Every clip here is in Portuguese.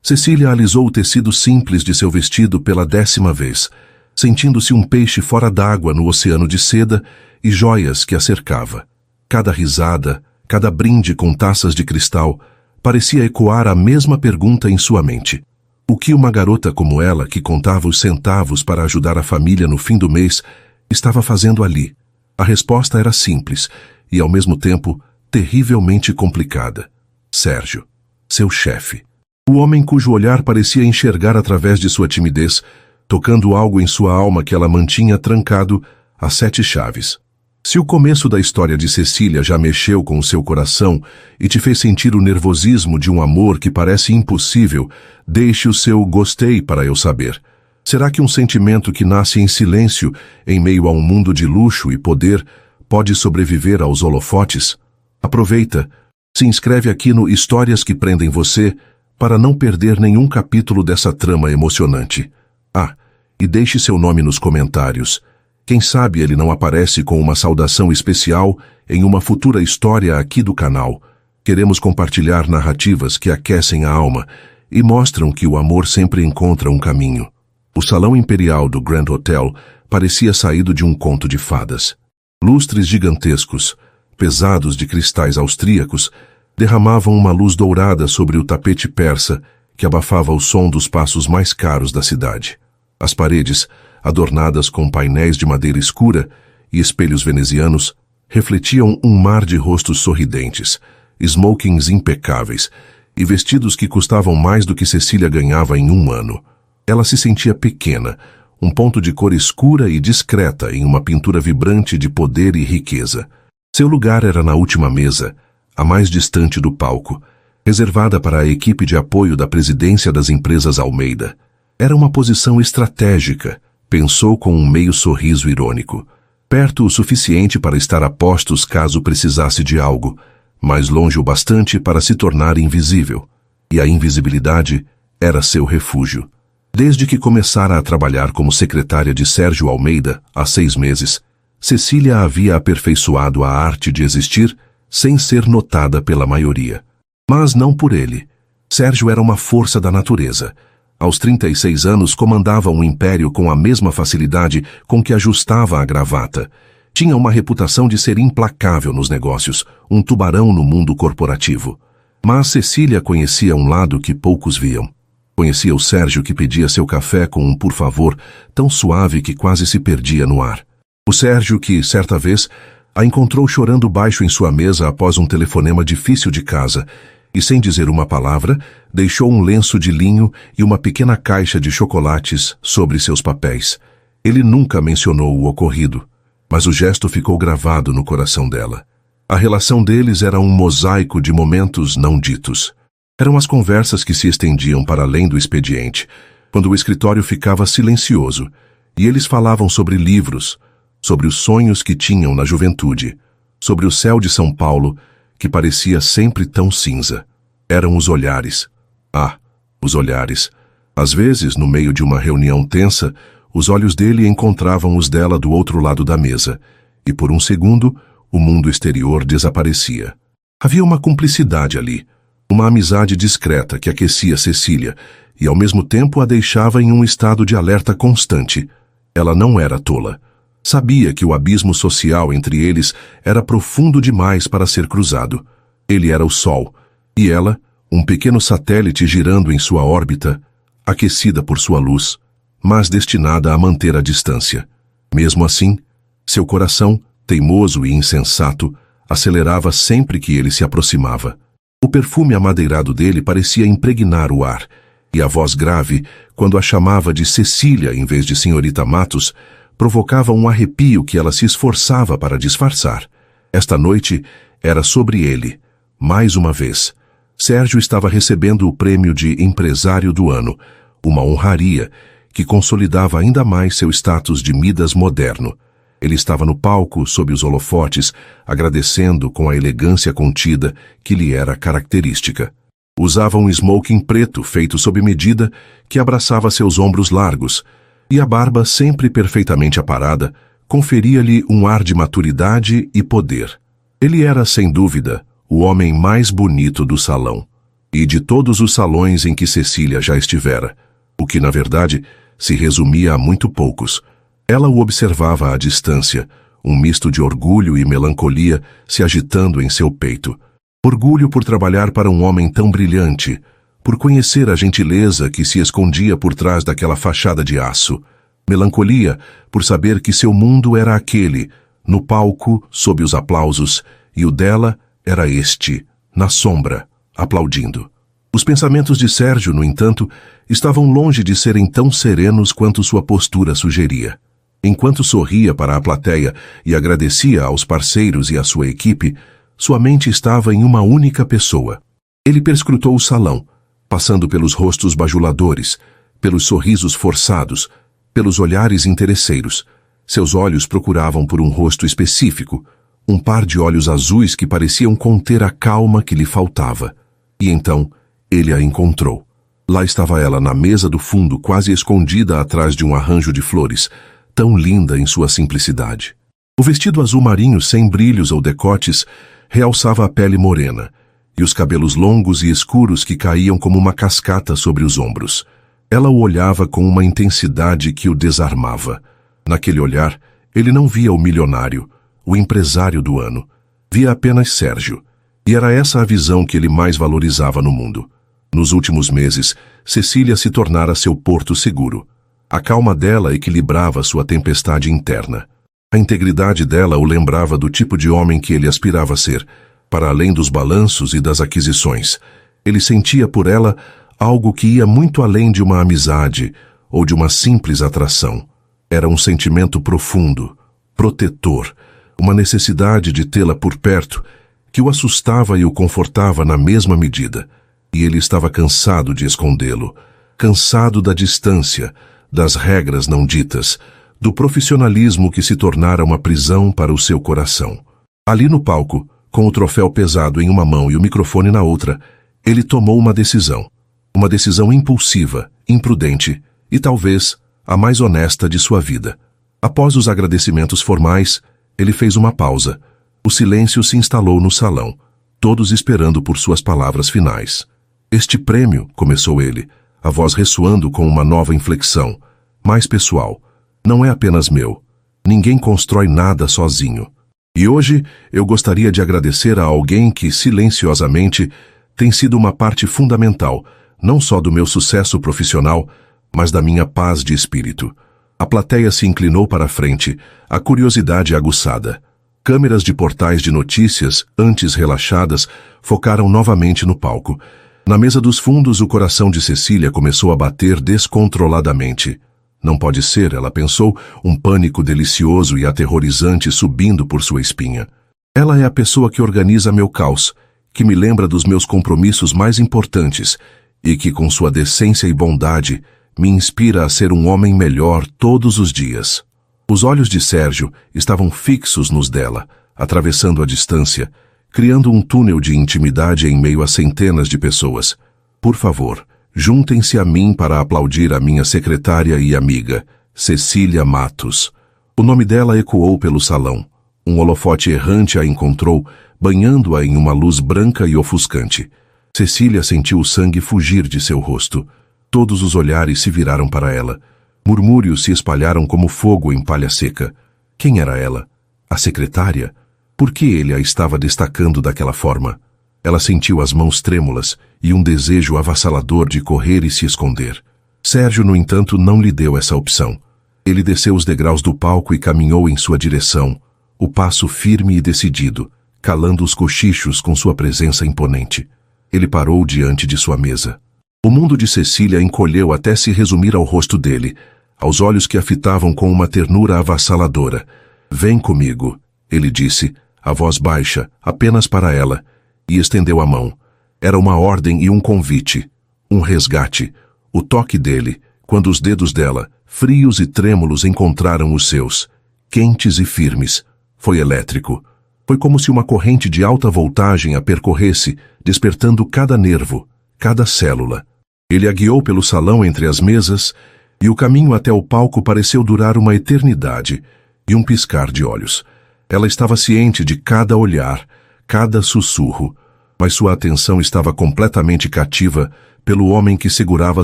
Cecília alisou o tecido simples de seu vestido pela 10ª vez, sentindo-se um peixe fora d'água no oceano de seda e joias que a cercava. Cada risada, cada brinde com taças de cristal, parecia ecoar a mesma pergunta em sua mente. O que uma garota como ela, que contava os centavos para ajudar a família no fim do mês, estava fazendo ali? A resposta era simples e, ao mesmo tempo, terrivelmente complicada. Sérgio, seu chefe. O homem cujo olhar parecia enxergar através de sua timidez, tocando algo em sua alma que ela mantinha trancado a 7 chaves. Se o começo da história de Cecília já mexeu com o seu coração e te fez sentir o nervosismo de um amor que parece impossível, deixe o seu gostei para eu saber. Será que um sentimento que nasce em silêncio, em meio a um mundo de luxo e poder, pode sobreviver aos holofotes? Aproveita, se inscreve aqui no Histórias que Prendem Você para não perder nenhum capítulo dessa trama emocionante. Ah, e deixe seu nome nos comentários. Quem sabe ele não aparece com uma saudação especial em uma futura história aqui do canal. Queremos compartilhar narrativas que aquecem a alma e mostram que o amor sempre encontra um caminho. O salão imperial do Grand Hotel parecia saído de um conto de fadas. Lustres gigantescos, pesados de cristais austríacos, derramavam uma luz dourada sobre o tapete persa que abafava o som dos passos mais caros da cidade. As paredes, adornadas com painéis de madeira escura e espelhos venezianos, refletiam um mar de rostos sorridentes, smokings impecáveis e vestidos que custavam mais do que Cecília ganhava em um ano. Ela se sentia pequena, um ponto de cor escura e discreta em uma pintura vibrante de poder e riqueza. Seu lugar era na última mesa, a mais distante do palco, reservada para a equipe de apoio da presidência das empresas Almeida. Era uma posição estratégica, pensou com um meio sorriso irônico. Perto o suficiente para estar a postos caso precisasse de algo, mas longe o bastante para se tornar invisível. E a invisibilidade era seu refúgio. Desde que começara a trabalhar como secretária de Sérgio Almeida, há 6 meses, Cecília havia aperfeiçoado a arte de existir sem ser notada pela maioria. Mas não por ele. Sérgio era uma força da natureza. Aos 36 anos comandava um império com a mesma facilidade com que ajustava a gravata. Tinha uma reputação de ser implacável nos negócios, um tubarão no mundo corporativo. Mas Cecília conhecia um lado que poucos viam. Conhecia o Sérgio que pedia seu café com um por favor tão suave que quase se perdia no ar. O Sérgio que, certa vez, a encontrou chorando baixo em sua mesa após um telefonema difícil de casa e, sem dizer uma palavra, deixou um lenço de linho e uma pequena caixa de chocolates sobre seus papéis. Ele nunca mencionou o ocorrido, mas o gesto ficou gravado no coração dela. A relação deles era um mosaico de momentos não ditos. Eram as conversas que se estendiam para além do expediente, quando o escritório ficava silencioso, e eles falavam sobre livros, sobre os sonhos que tinham na juventude, sobre o céu de São Paulo, que parecia sempre tão cinza. Eram os olhares. Ah, os olhares. Às vezes, no meio de uma reunião tensa, os olhos dele encontravam os dela do outro lado da mesa, e por um segundo, o mundo exterior desaparecia. Havia uma cumplicidade ali, uma amizade discreta que aquecia Cecília, e ao mesmo tempo a deixava em um estado de alerta constante. Ela não era tola. Sabia que o abismo social entre eles era profundo demais para ser cruzado. Ele era o Sol, e ela, um pequeno satélite girando em sua órbita, aquecida por sua luz, mas destinada a manter a distância. Mesmo assim, seu coração, teimoso e insensato, acelerava sempre que ele se aproximava. O perfume amadeirado dele parecia impregnar o ar, e a voz grave, quando a chamava de Cecília em vez de Senhorita Matos, provocava um arrepio que ela se esforçava para disfarçar. Esta noite era sobre ele. Mais uma vez, Sérgio estava recebendo o prêmio de Empresário do Ano, uma honraria que consolidava ainda mais seu status de Midas moderno. Ele estava no palco, sob os holofotes, agradecendo com a elegância contida que lhe era característica. Usava um smoking preto feito sob medida que abraçava seus ombros largos, e a barba, sempre perfeitamente aparada, conferia-lhe um ar de maturidade e poder. Ele era, sem dúvida, o homem mais bonito do salão. e de todos os salões em que Cecília já estivera, o que, na verdade, se resumia a muito poucos. Ela o observava à distância, um misto de orgulho e melancolia se agitando em seu peito. Orgulho por trabalhar para um homem tão brilhante, por conhecer a gentileza que se escondia por trás daquela fachada de aço. Melancolia por saber que seu mundo era aquele, no palco, sob os aplausos, e o dela era este, na sombra, aplaudindo. Os pensamentos de Sérgio, no entanto, estavam longe de serem tão serenos quanto sua postura sugeria. Enquanto sorria para a plateia e agradecia aos parceiros e à sua equipe, sua mente estava em uma única pessoa. Ele perscrutou o salão, passando pelos rostos bajuladores, pelos sorrisos forçados, pelos olhares interesseiros. Seus olhos procuravam por um rosto específico, um par de olhos azuis que pareciam conter a calma que lhe faltava. E então, ele a encontrou. Lá estava ela na mesa do fundo, quase escondida atrás de um arranjo de flores, tão linda em sua simplicidade. O vestido azul marinho sem brilhos ou decotes realçava a pele morena, e os cabelos longos e escuros que caíam como uma cascata sobre os ombros. Ela o olhava com uma intensidade que o desarmava. Naquele olhar, ele não via o milionário, o empresário do ano. Via apenas Sérgio, e era essa a visão que ele mais valorizava no mundo. Nos últimos meses, Cecília se tornara seu porto seguro. A calma dela equilibrava sua tempestade interna. A integridade dela o lembrava do tipo de homem que ele aspirava a ser, para além dos balanços e das aquisições. Ele sentia por ela algo que ia muito além de uma amizade ou de uma simples atração. Era um sentimento profundo, protetor, uma necessidade de tê-la por perto, que o assustava e o confortava na mesma medida. E ele estava cansado de escondê-lo, cansado da distância, das regras não ditas, do profissionalismo que se tornara uma prisão para o seu coração. Ali no palco, com o troféu pesado em uma mão e o microfone na outra, ele tomou uma decisão impulsiva, imprudente e talvez a mais honesta de sua vida. Após os agradecimentos formais, ele fez uma pausa. O silêncio se instalou no salão, todos esperando por suas palavras finais. Este prêmio, começou ele, a voz ressoando com uma nova inflexão, mais pessoal, não é apenas meu. Ninguém constrói nada sozinho. E hoje eu gostaria de agradecer a alguém que, silenciosamente, tem sido uma parte fundamental, não só do meu sucesso profissional, mas da minha paz de espírito. A plateia se inclinou para a frente, a curiosidade aguçada. Câmeras de portais de notícias, antes relaxadas, focaram novamente no palco. Na mesa dos fundos, o coração de Cecília começou a bater descontroladamente. Não pode ser, ela pensou, um pânico delicioso e aterrorizante subindo por sua espinha. Ela é a pessoa que organiza meu caos, que me lembra dos meus compromissos mais importantes e que, com sua decência e bondade, me inspira a ser um homem melhor todos os dias. Os olhos de Sérgio estavam fixos nos dela, atravessando a distância, criando um túnel de intimidade em meio a centenas de pessoas. Por favor, juntem-se a mim para aplaudir a minha secretária e amiga, Cecília Matos. O nome dela ecoou pelo salão. Um holofote errante a encontrou, banhando-a em uma luz branca e ofuscante. Cecília sentiu o sangue fugir de seu rosto. Todos os olhares se viraram para ela. Murmúrios se espalharam como fogo em palha seca. Quem era ela? A secretária? Por que ele a estava destacando daquela forma? Ela sentiu as mãos trêmulas e um desejo avassalador de correr e se esconder. Sérgio, no entanto, não lhe deu essa opção. Ele desceu os degraus do palco e caminhou em sua direção, o passo firme e decidido, calando os cochichos com sua presença imponente. Ele parou diante de sua mesa. O mundo de Cecília encolheu até se resumir ao rosto dele, aos olhos que a fitavam com uma ternura avassaladora. «Vem comigo», ele disse, a voz baixa, apenas para ela, e estendeu a mão. Era uma ordem e um convite, um resgate. O toque dele, quando os dedos dela, frios e trêmulos, encontraram os seus, quentes e firmes, foi elétrico. Foi como se uma corrente de alta voltagem a percorresse, despertando cada nervo, cada célula. Ele a guiou pelo salão entre as mesas, e o caminho até o palco pareceu durar uma eternidade e um piscar de olhos. Ela estava ciente de cada olhar, cada sussurro. mas sua atenção estava completamente cativa pelo homem que segurava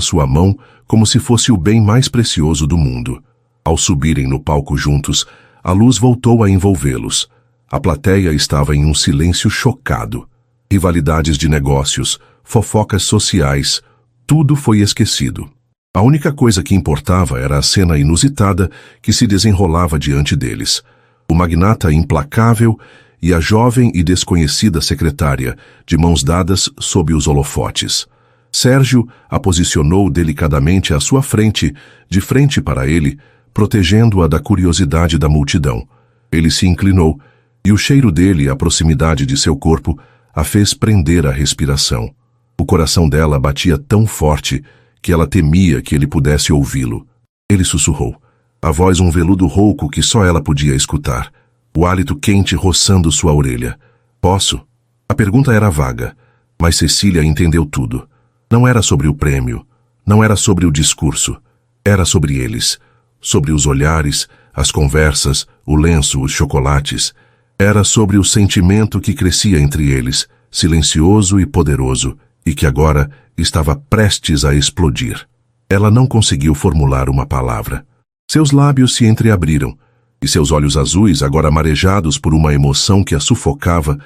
sua mão como se fosse o bem mais precioso do mundo. Ao subirem no palco juntos, a luz voltou a envolvê-los. A plateia estava em um silêncio chocado. Rivalidades de negócios, fofocas sociais, tudo foi esquecido. A única coisa que importava era a cena inusitada que se desenrolava diante deles. O magnata implacável e a jovem e desconhecida secretária, de mãos dadas sob os holofotes. Sérgio a posicionou delicadamente à sua frente, de frente para ele, protegendo-a da curiosidade da multidão. Ele se inclinou, e o cheiro dele, à proximidade de seu corpo, a fez prender a respiração. O coração dela batia tão forte que ela temia que ele pudesse ouvi-lo. Ele sussurrou, a voz um veludo rouco que só ela podia escutar, o hálito quente roçando sua orelha. Posso? A pergunta era vaga, mas Cecília entendeu tudo. Não era sobre o prêmio, não era sobre o discurso, era sobre eles, sobre os olhares, as conversas, o lenço, os chocolates. Era sobre o sentimento que crescia entre eles, silencioso e poderoso, e que agora estava prestes a explodir. Ela não conseguiu formular uma palavra. Seus lábios se entreabriram, e seus olhos azuis, agora marejados por uma emoção que a sufocava,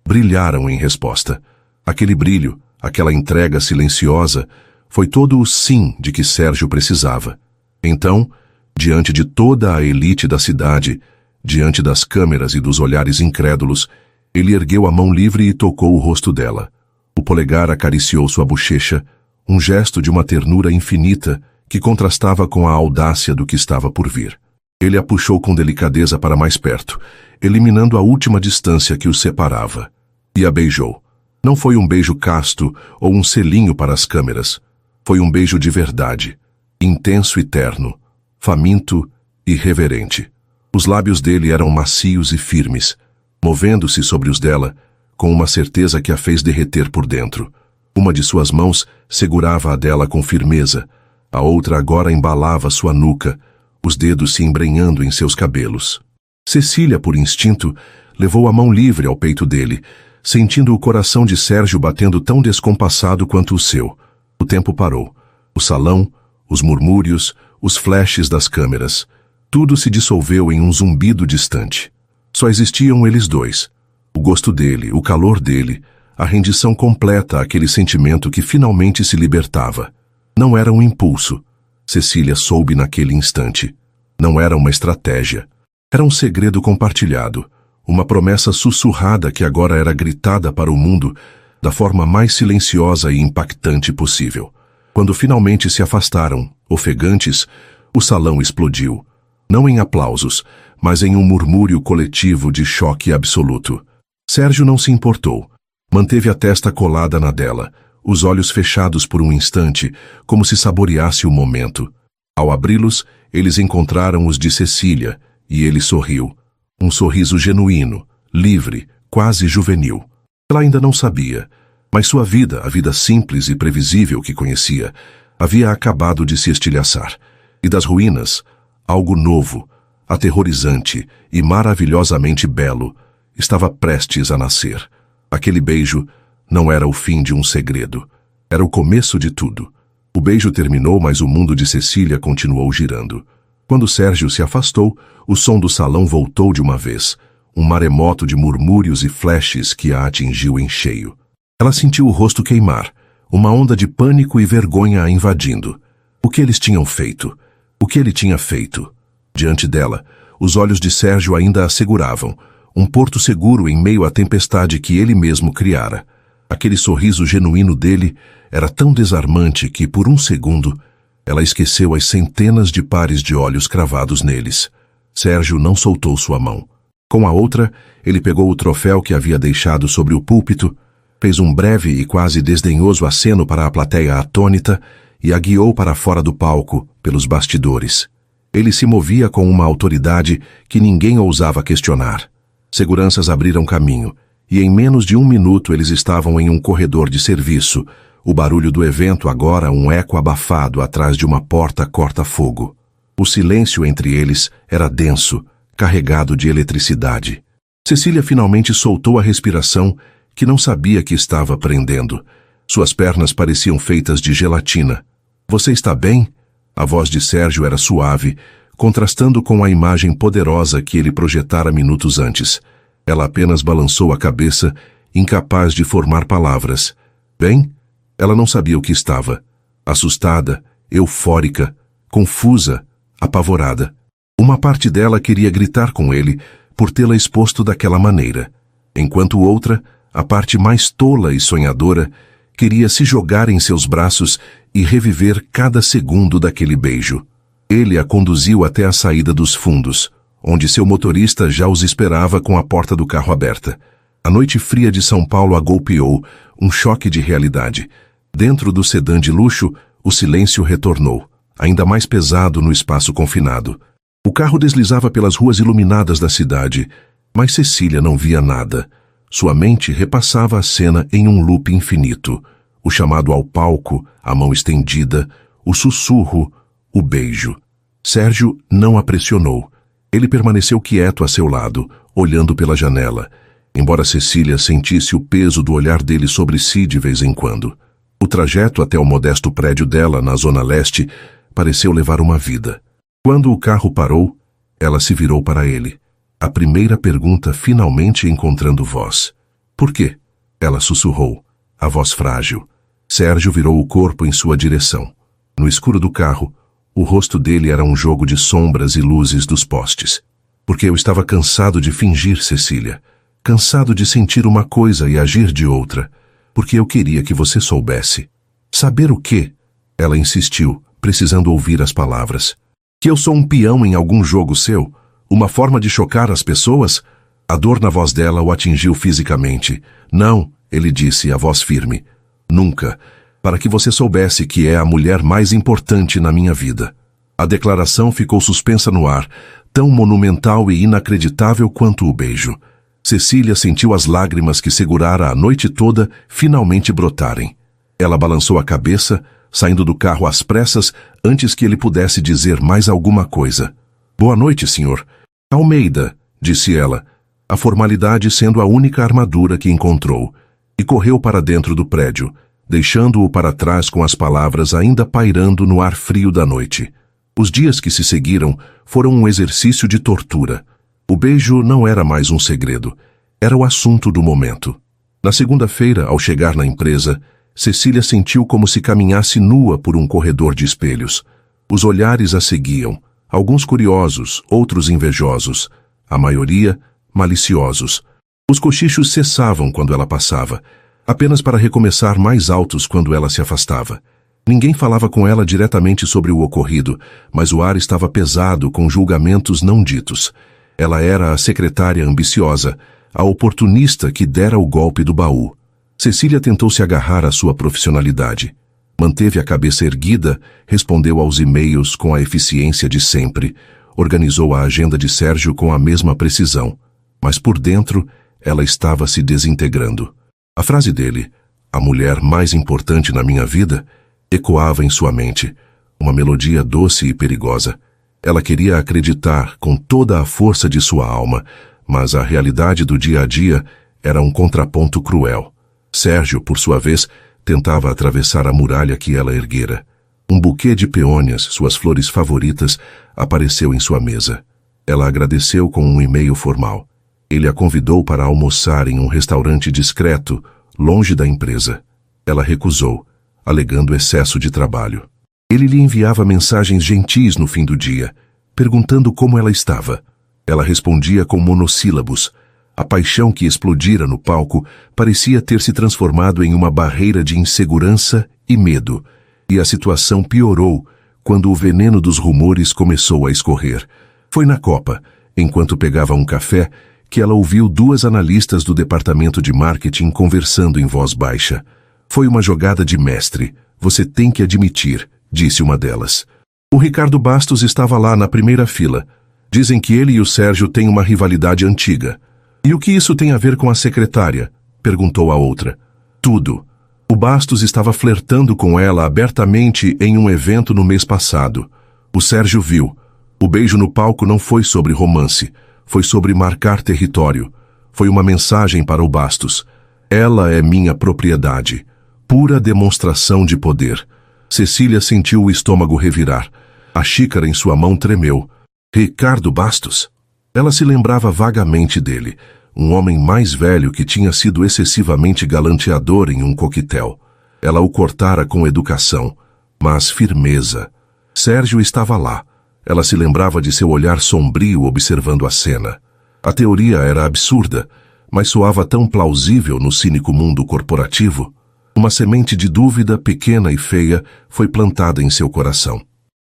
brilharam em resposta. Aquele brilho, aquela entrega silenciosa, foi todo o sim de que Sérgio precisava. Então, diante de toda a elite da cidade, diante das câmeras e dos olhares incrédulos, ele ergueu a mão livre e tocou o rosto dela. O polegar acariciou sua bochecha, um gesto de uma ternura infinita que contrastava com a audácia do que estava por vir. Ele a puxou com delicadeza para mais perto, eliminando a última distância que os separava, e a beijou. Não foi um beijo casto ou um selinho para as câmeras. Foi um beijo de verdade, intenso e terno, faminto e reverente. Os lábios dele eram macios e firmes, movendo-se sobre os dela, com uma certeza que a fez derreter por dentro. Uma de suas mãos segurava a dela com firmeza, a outra agora embalava sua nuca, os dedos se embrenhando em seus cabelos. Cecília, por instinto, levou a mão livre ao peito dele, sentindo o coração de Sérgio batendo tão descompassado quanto o seu. O tempo parou. O salão, os murmúrios, os flashes das câmeras. Tudo se dissolveu em um zumbido distante. Só existiam eles dois. O gosto dele, o calor dele, a rendição completa àquele sentimento que finalmente se libertava. Não era um impulso. Cecília soube naquele instante. Não era uma estratégia. Era um segredo compartilhado. Uma promessa sussurrada que agora era gritada para o mundo da forma mais silenciosa e impactante possível. Quando finalmente se afastaram, ofegantes, o salão explodiu. Não em aplausos, mas em um murmúrio coletivo de choque absoluto. Sérgio não se importou. Manteve a testa colada na dela, os olhos fechados por um instante, como se saboreasse o momento. Ao abri-los, eles encontraram os de Cecília, e ele sorriu. Um sorriso genuíno, livre, quase juvenil. Ela ainda não sabia, mas sua vida, a vida simples e previsível que conhecia, havia acabado de se estilhaçar. E das ruínas, algo novo, aterrorizante e maravilhosamente belo, estava prestes a nascer. Aquele beijo não era o fim de um segredo. Era o começo de tudo. O beijo terminou, mas o mundo de Cecília continuou girando. Quando Sérgio se afastou, o som do salão voltou de uma vez, um maremoto de murmúrios e flashes que a atingiu em cheio. Ela sentiu o rosto queimar, uma onda de pânico e vergonha a invadindo. O que eles tinham feito? O que ele tinha feito? Diante dela, os olhos de Sérgio ainda a seguravam, um porto seguro em meio à tempestade que ele mesmo criara. Aquele sorriso genuíno dele era tão desarmante que, por um segundo, ela esqueceu as centenas de pares de olhos cravados neles. Sérgio não soltou sua mão. Com a outra, ele pegou o troféu que havia deixado sobre o púlpito, fez um breve e quase desdenhoso aceno para a plateia atônita e a guiou para fora do palco, pelos bastidores. Ele se movia com uma autoridade que ninguém ousava questionar. Seguranças abriram caminho, e em menos de 1 minuto eles estavam em um corredor de serviço, o barulho do evento agora um eco abafado atrás de uma porta corta-fogo. O silêncio entre eles era denso, carregado de eletricidade. Cecília finalmente soltou a respiração que não sabia que estava prendendo. Suas pernas pareciam feitas de gelatina. Você está bem? A voz de Sérgio era suave, contrastando com a imagem poderosa que ele projetara minutos antes. Ela apenas balançou a cabeça, incapaz de formar palavras. Bem? Ela não sabia o que estava. Assustada, eufórica, confusa, apavorada. Uma parte dela queria gritar com ele por tê-la exposto daquela maneira, enquanto outra, a parte mais tola e sonhadora, queria se jogar em seus braços e reviver cada segundo daquele beijo. Ele a conduziu até a saída dos fundos, onde seu motorista já os esperava com a porta do carro aberta. A noite fria de São Paulo a golpeou, um choque de realidade. Dentro do sedã de luxo, o silêncio retornou, ainda mais pesado no espaço confinado. O carro deslizava pelas ruas iluminadas da cidade, mas Cecília não via nada. Sua mente repassava a cena em um loop infinito. O chamado ao palco, a mão estendida, o sussurro, o beijo. Sérgio não a pressionou. Ele permaneceu quieto a seu lado, olhando pela janela, embora Cecília sentisse o peso do olhar dele sobre si de vez em quando. O trajeto até o modesto prédio dela, na Zona Leste, pareceu levar uma vida. Quando o carro parou, ela se virou para ele. A primeira pergunta finalmente encontrando voz. Por quê? Ela sussurrou, a voz frágil. Sérgio virou o corpo em sua direção. No escuro do carro, o rosto dele era um jogo de sombras e luzes dos postes. Porque eu estava cansado de fingir, Cecília. Cansado de sentir uma coisa e agir de outra. Porque eu queria que você soubesse. Saber o quê? Ela insistiu, precisando ouvir as palavras. Que eu sou um peão em algum jogo seu? Uma forma de chocar as pessoas? A dor na voz dela o atingiu fisicamente. Não, ele disse, a voz firme. Nunca. Para que você soubesse que é a mulher mais importante na minha vida. A declaração ficou suspensa no ar, tão monumental e inacreditável quanto o beijo. Cecília sentiu as lágrimas que segurara a noite toda finalmente brotarem. Ela balançou a cabeça, saindo do carro às pressas, antes que ele pudesse dizer mais alguma coisa. Boa noite, senhor. Almeida, disse ela, a formalidade sendo a única armadura que encontrou, e correu para dentro do prédio, deixando-o para trás com as palavras ainda pairando no ar frio da noite. Os dias que se seguiram foram um exercício de tortura. O beijo não era mais um segredo, era o assunto do momento. Na segunda-feira, ao chegar na empresa, Cecília sentiu como se caminhasse nua por um corredor de espelhos. Os olhares a seguiam, alguns curiosos, outros invejosos, a maioria maliciosos. Os cochichos cessavam quando ela passava, apenas para recomeçar mais altos quando ela se afastava. Ninguém falava com ela diretamente sobre o ocorrido, mas o ar estava pesado com julgamentos não ditos. Ela era a secretária ambiciosa, a oportunista que dera o golpe do baú. Cecília tentou se agarrar à sua profissionalidade. Manteve a cabeça erguida, respondeu aos e-mails com a eficiência de sempre, organizou a agenda de Sérgio com a mesma precisão. Mas por dentro, ela estava se desintegrando. A frase dele, a mulher mais importante na minha vida, ecoava em sua mente, uma melodia doce e perigosa. Ela queria acreditar com toda a força de sua alma, mas a realidade do dia a dia era um contraponto cruel. Sérgio, por sua vez, tentava atravessar a muralha que ela erguera. Um buquê de peônias, suas flores favoritas, apareceu em sua mesa. Ela agradeceu com um e-mail formal. Ele a convidou para almoçar em um restaurante discreto, longe da empresa. Ela recusou, alegando excesso de trabalho. Ele lhe enviava mensagens gentis no fim do dia, perguntando como ela estava. Ela respondia com monossílabos. A paixão que explodira no palco parecia ter se transformado em uma barreira de insegurança e medo, e a situação piorou quando o veneno dos rumores começou a escorrer. Foi na Copa, enquanto pegava um café, que ela ouviu duas analistas do departamento de marketing conversando em voz baixa. Foi uma jogada de mestre, você tem que admitir, disse uma delas. O Ricardo Bastos estava lá na primeira fila. Dizem que ele e o Sérgio têm uma rivalidade antiga. E o que isso tem a ver com a secretária? Perguntou a outra. Tudo. O Bastos estava flertando com ela abertamente em um evento no mês passado. O Sérgio viu. O beijo no palco não foi sobre romance. Foi sobre marcar território. Foi uma mensagem para o Bastos. Ela é minha propriedade. Pura demonstração de poder. Cecília sentiu o estômago revirar. A xícara em sua mão tremeu. Ricardo Bastos? Ela se lembrava vagamente dele, um homem mais velho que tinha sido excessivamente galanteador em um coquetel. Ela o cortara com educação, mas firmeza. Sérgio estava lá. Ela se lembrava de seu olhar sombrio observando a cena. A teoria era absurda, mas soava tão plausível no cínico mundo corporativo. Uma semente de dúvida pequena e feia foi plantada em seu coração.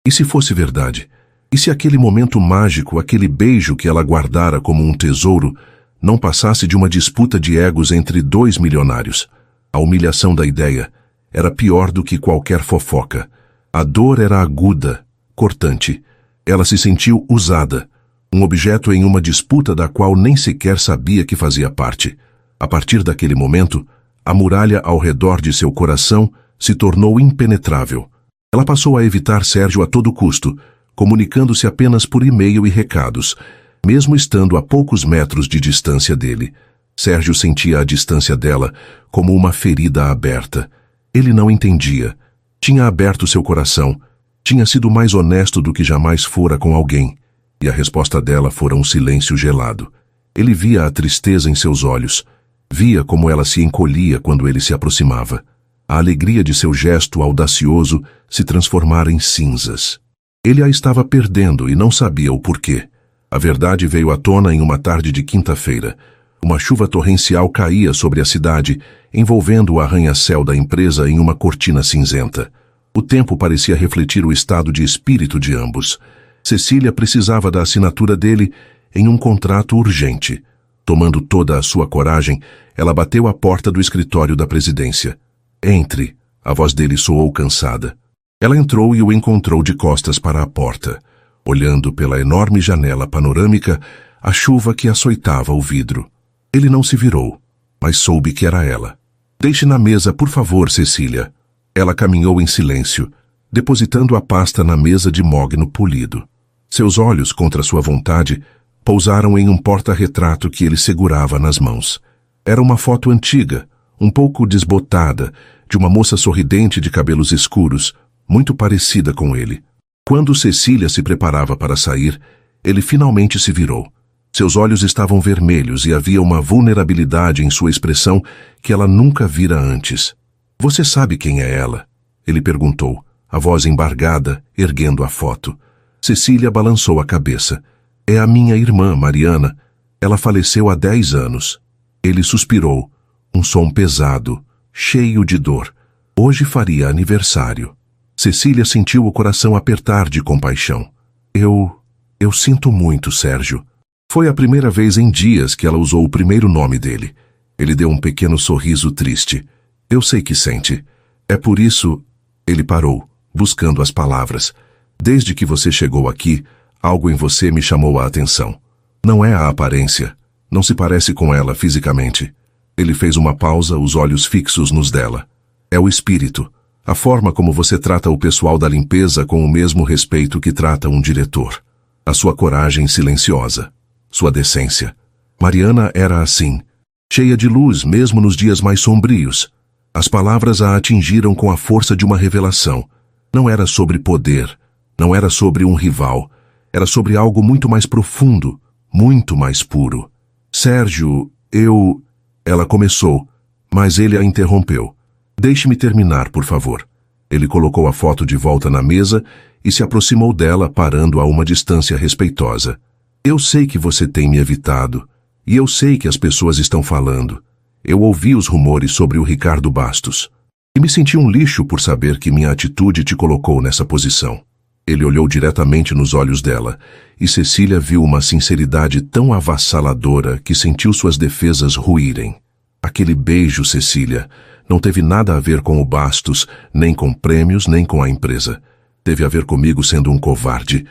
E se fosse verdade? E se aquele momento mágico, aquele beijo que ela guardara como um tesouro, não passasse de uma disputa de egos entre dois milionários? A humilhação da ideia era pior do que qualquer fofoca. A dor era aguda, cortante. Ela se sentiu usada, um objeto em uma disputa da qual nem sequer sabia que fazia parte. A partir daquele momento, a muralha ao redor de seu coração se tornou impenetrável. Ela passou a evitar Sérgio a todo custo, comunicando-se apenas por e-mail e recados, mesmo estando a poucos metros de distância dele. Sérgio sentia a distância dela como uma ferida aberta. Ele não entendia. Tinha aberto seu coração. Tinha sido mais honesto do que jamais fora com alguém. E a resposta dela fora um silêncio gelado. Ele via a tristeza em seus olhos. Via como ela se encolhia quando ele se aproximava. A alegria de seu gesto audacioso se transformara em cinzas. Ele a estava perdendo e não sabia o porquê. A verdade veio à tona em uma tarde de quinta-feira. Uma chuva torrencial caía sobre a cidade, envolvendo o arranha-céu da empresa em uma cortina cinzenta. O tempo parecia refletir o estado de espírito de ambos. Cecília precisava da assinatura dele em um contrato urgente. Tomando toda a sua coragem, ela bateu à porta do escritório da presidência. Entre. A voz dele soou cansada. Ela entrou e o encontrou de costas para a porta, olhando pela enorme janela panorâmica a chuva que açoitava o vidro. Ele não se virou, mas soube que era ela. Deixe na mesa, por favor, Cecília. Ela caminhou em silêncio, depositando a pasta na mesa de mogno polido. Seus olhos, contra sua vontade, pousaram em um porta-retrato que ele segurava nas mãos. Era uma foto antiga, um pouco desbotada, de uma moça sorridente de cabelos escuros, muito parecida com ele. Quando Cecília se preparava para sair, ele finalmente se virou. Seus olhos estavam vermelhos e havia uma vulnerabilidade em sua expressão que ela nunca vira antes. Você sabe quem é ela? Ele perguntou, a voz embargada, erguendo a foto. Cecília balançou a cabeça. É a minha irmã, Mariana. Ela faleceu há 10 anos. Ele suspirou, um som pesado, cheio de dor. Hoje faria aniversário. Cecília sentiu o coração apertar de compaixão. Eu sinto muito, Sérgio. Foi a primeira vez em dias que ela usou o primeiro nome dele. Ele deu um pequeno sorriso triste. Eu sei que sente. É por isso... Ele parou, buscando as palavras. Desde que você chegou aqui, algo em você me chamou a atenção. Não é a aparência. Não se parece com ela fisicamente. Ele fez uma pausa, os olhos fixos nos dela. É o espírito. A forma como você trata o pessoal da limpeza com o mesmo respeito que trata um diretor. A sua coragem silenciosa. Sua decência. Mariana era assim, cheia de luz mesmo nos dias mais sombrios. As palavras a atingiram com a força de uma revelação. Não era sobre poder, não era sobre um rival. Era sobre algo muito mais profundo, muito mais puro. Sérgio, Ela começou, mas ele a interrompeu. Deixe-me terminar, por favor. Ele colocou a foto de volta na mesa e se aproximou dela, parando a uma distância respeitosa. Eu sei que você tem me evitado, e eu sei que as pessoas estão falando. Eu ouvi os rumores sobre o Ricardo Bastos, e me senti um lixo por saber que minha atitude te colocou nessa posição. Ele olhou diretamente nos olhos dela, e Cecília viu uma sinceridade tão avassaladora que sentiu suas defesas ruírem. Aquele beijo, Cecília, não teve nada a ver com o Bastos, nem com prêmios, nem com a empresa. Teve a ver comigo sendo um covarde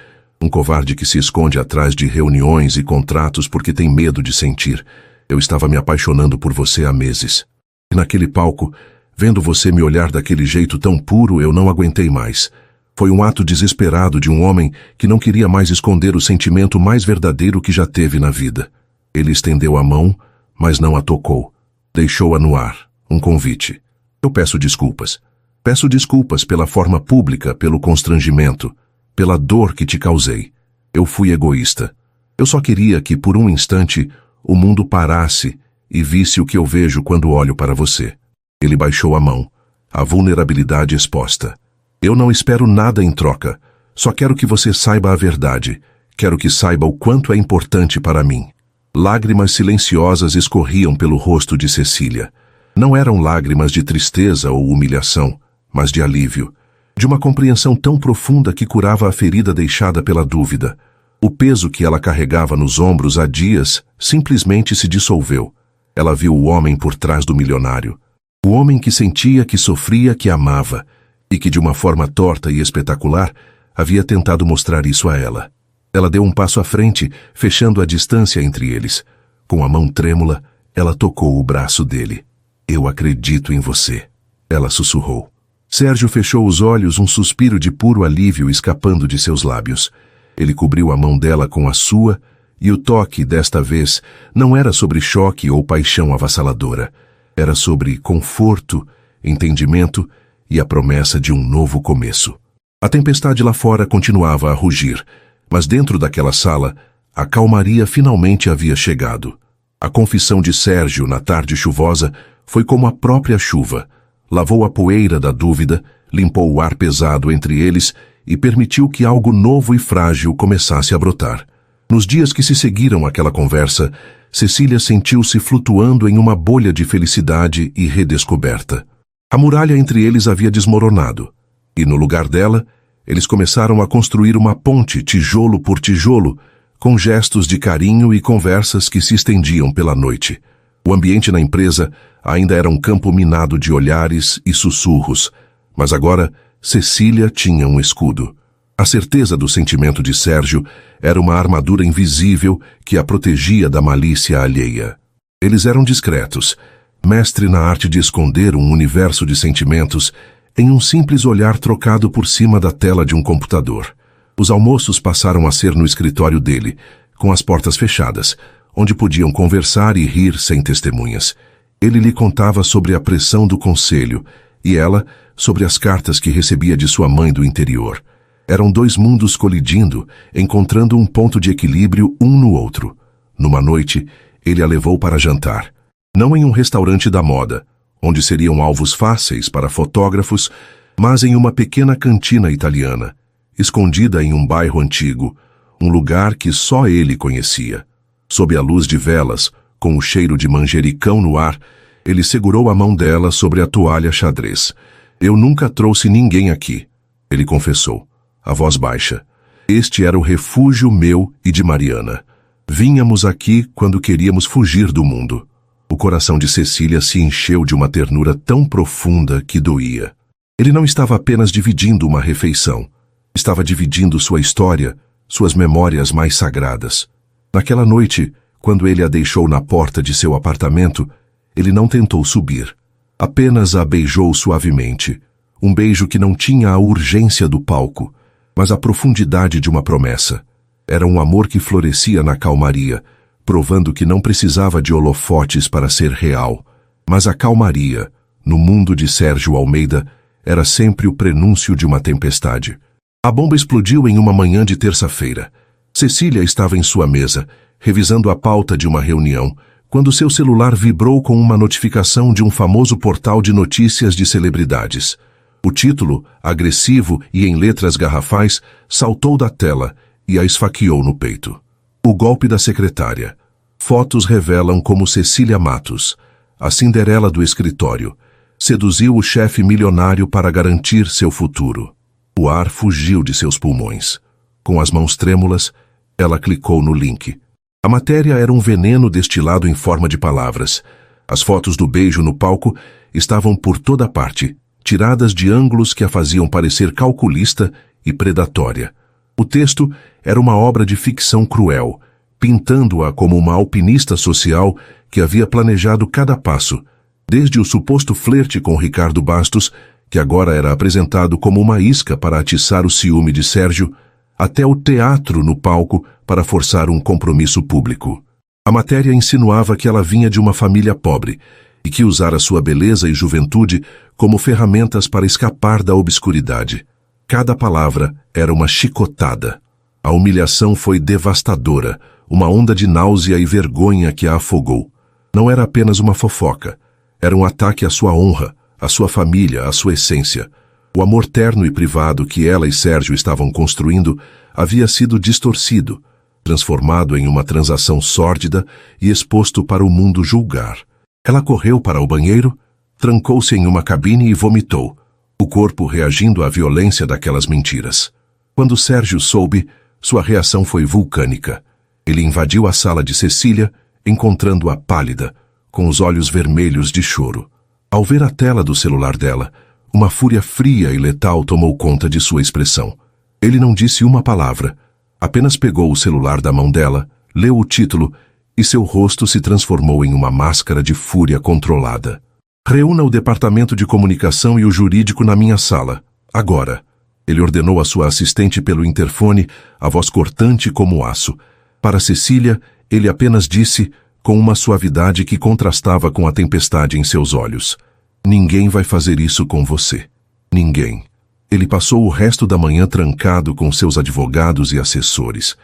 que se esconde atrás de reuniões e contratos porque tem medo de sentir. Eu estava me apaixonando por você há meses. E naquele palco, vendo você me olhar daquele jeito tão puro, eu não aguentei mais. Foi um ato desesperado de um homem que não queria mais esconder o sentimento mais verdadeiro que já teve na vida. Ele estendeu a mão, mas não a tocou. Deixou-a no ar, um convite. Eu peço desculpas. Peço desculpas pela forma pública, pelo constrangimento, pela dor que te causei. Eu fui egoísta. Eu só queria que, por um instante, o mundo parasse e visse o que eu vejo quando olho para você. Ele baixou a mão, a vulnerabilidade exposta. Eu não espero nada em troca. Só quero que você saiba a verdade. Quero que saiba o quanto é importante para mim. Lágrimas silenciosas escorriam pelo rosto de Cecília. Não eram lágrimas de tristeza ou humilhação, mas de alívio. De uma compreensão tão profunda que curava a ferida deixada pela dúvida. O peso que ela carregava nos ombros há dias simplesmente se dissolveu. Ela viu o homem por trás do milionário. O homem que sentia, que sofria, que amava, e que de uma forma torta e espetacular havia tentado mostrar isso a ela. Ela deu um passo à frente, fechando a distância entre eles. Com a mão trêmula, ela tocou o braço dele. Eu acredito em você, ela sussurrou. Sérgio fechou os olhos, um suspiro de puro alívio escapando de seus lábios. Ele cobriu a mão dela com a sua, e o toque, desta vez, não era sobre choque ou paixão avassaladora. Era sobre conforto, entendimento e a promessa de um novo começo. A tempestade lá fora continuava a rugir, mas dentro daquela sala, a calmaria finalmente havia chegado. A confissão de Sérgio na tarde chuvosa foi como a própria chuva. Lavou a poeira da dúvida, limpou o ar pesado entre eles e permitiu que algo novo e frágil começasse a brotar. Nos dias que se seguiram àquela conversa, Cecília sentiu-se flutuando em uma bolha de felicidade e redescoberta. A muralha entre eles havia desmoronado, e no lugar dela, eles começaram a construir uma ponte, tijolo por tijolo, com gestos de carinho e conversas que se estendiam pela noite. O ambiente na empresa ainda era um campo minado de olhares e sussurros, mas agora Cecília tinha um escudo. A certeza do sentimento de Sérgio era uma armadura invisível que a protegia da malícia alheia. Eles eram discretos, mestre na arte de esconder um universo de sentimentos em um simples olhar trocado por cima da tela de um computador. Os almoços passaram a ser no escritório dele, com as portas fechadas, onde podiam conversar e rir sem testemunhas. Ele lhe contava sobre a pressão do conselho, e ela sobre as cartas que recebia de sua mãe do interior. Eram dois mundos colidindo, encontrando um ponto de equilíbrio um no outro. Numa noite, ele a levou para jantar. Não em um restaurante da moda, onde seriam alvos fáceis para fotógrafos, mas em uma pequena cantina italiana, escondida em um bairro antigo, um lugar que só ele conhecia. Sob a luz de velas, com o cheiro de manjericão no ar, ele segurou a mão dela sobre a toalha xadrez. Eu nunca trouxe ninguém aqui, ele confessou, a voz baixa. Este era o refúgio meu e de Mariana. Vínhamos aqui quando queríamos fugir do mundo. O coração de Cecília se encheu de uma ternura tão profunda que doía. Ele não estava apenas dividindo uma refeição. Estava dividindo sua história, suas memórias mais sagradas. Naquela noite, quando ele a deixou na porta de seu apartamento, ele não tentou subir. Apenas a beijou suavemente. Um beijo que não tinha a urgência do palco, mas a profundidade de uma promessa. Era um amor que florescia na calmaria, provando que não precisava de holofotes para ser real. Mas a calmaria, no mundo de Sérgio Almeida, era sempre o prenúncio de uma tempestade. A bomba explodiu em uma manhã de terça-feira. Cecília estava em sua mesa, revisando a pauta de uma reunião, quando seu celular vibrou com uma notificação de um famoso portal de notícias de celebridades. O título, agressivo e em letras garrafais, saltou da tela e a esfaqueou no peito. O golpe da secretária. Fotos revelam como Cecília Matos, a Cinderela do escritório, seduziu o chefe milionário para garantir seu futuro. O ar fugiu de seus pulmões. Com as mãos trêmulas, ela clicou no link. A matéria era um veneno destilado em forma de palavras. As fotos do beijo no palco estavam por toda parte, tiradas de ângulos que a faziam parecer calculista e predatória. O texto era uma obra de ficção cruel, pintando-a como uma alpinista social que havia planejado cada passo, desde o suposto flerte com Ricardo Bastos, que agora era apresentado como uma isca para atiçar o ciúme de Sérgio, até o teatro no palco para forçar um compromisso público. A matéria insinuava que ela vinha de uma família pobre e que usara sua beleza e juventude como ferramentas para escapar da obscuridade. Cada palavra era uma chicotada. A humilhação foi devastadora, uma onda de náusea e vergonha que a afogou. Não era apenas uma fofoca. Era um ataque à sua honra, à sua família, à sua essência. O amor terno e privado que ela e Sérgio estavam construindo havia sido distorcido, transformado em uma transação sórdida e exposto para o mundo julgar. Ela correu para o banheiro, trancou-se em uma cabine e vomitou, o corpo reagindo à violência daquelas mentiras. Quando Sérgio soube, sua reação foi vulcânica. Ele invadiu a sala de Cecília, encontrando-a pálida, com os olhos vermelhos de choro. Ao ver a tela do celular dela, uma fúria fria e letal tomou conta de sua expressão. Ele não disse uma palavra, apenas pegou o celular da mão dela, leu o título e seu rosto se transformou em uma máscara de fúria controlada. Reúna o departamento de comunicação e o jurídico na minha sala, agora. Ele ordenou a sua assistente pelo interfone, a voz cortante como aço. Para Cecília, ele apenas disse, com uma suavidade que contrastava com a tempestade em seus olhos: ninguém vai fazer isso com você. Ninguém. Ele passou o resto da manhã trancado com seus advogados e assessores.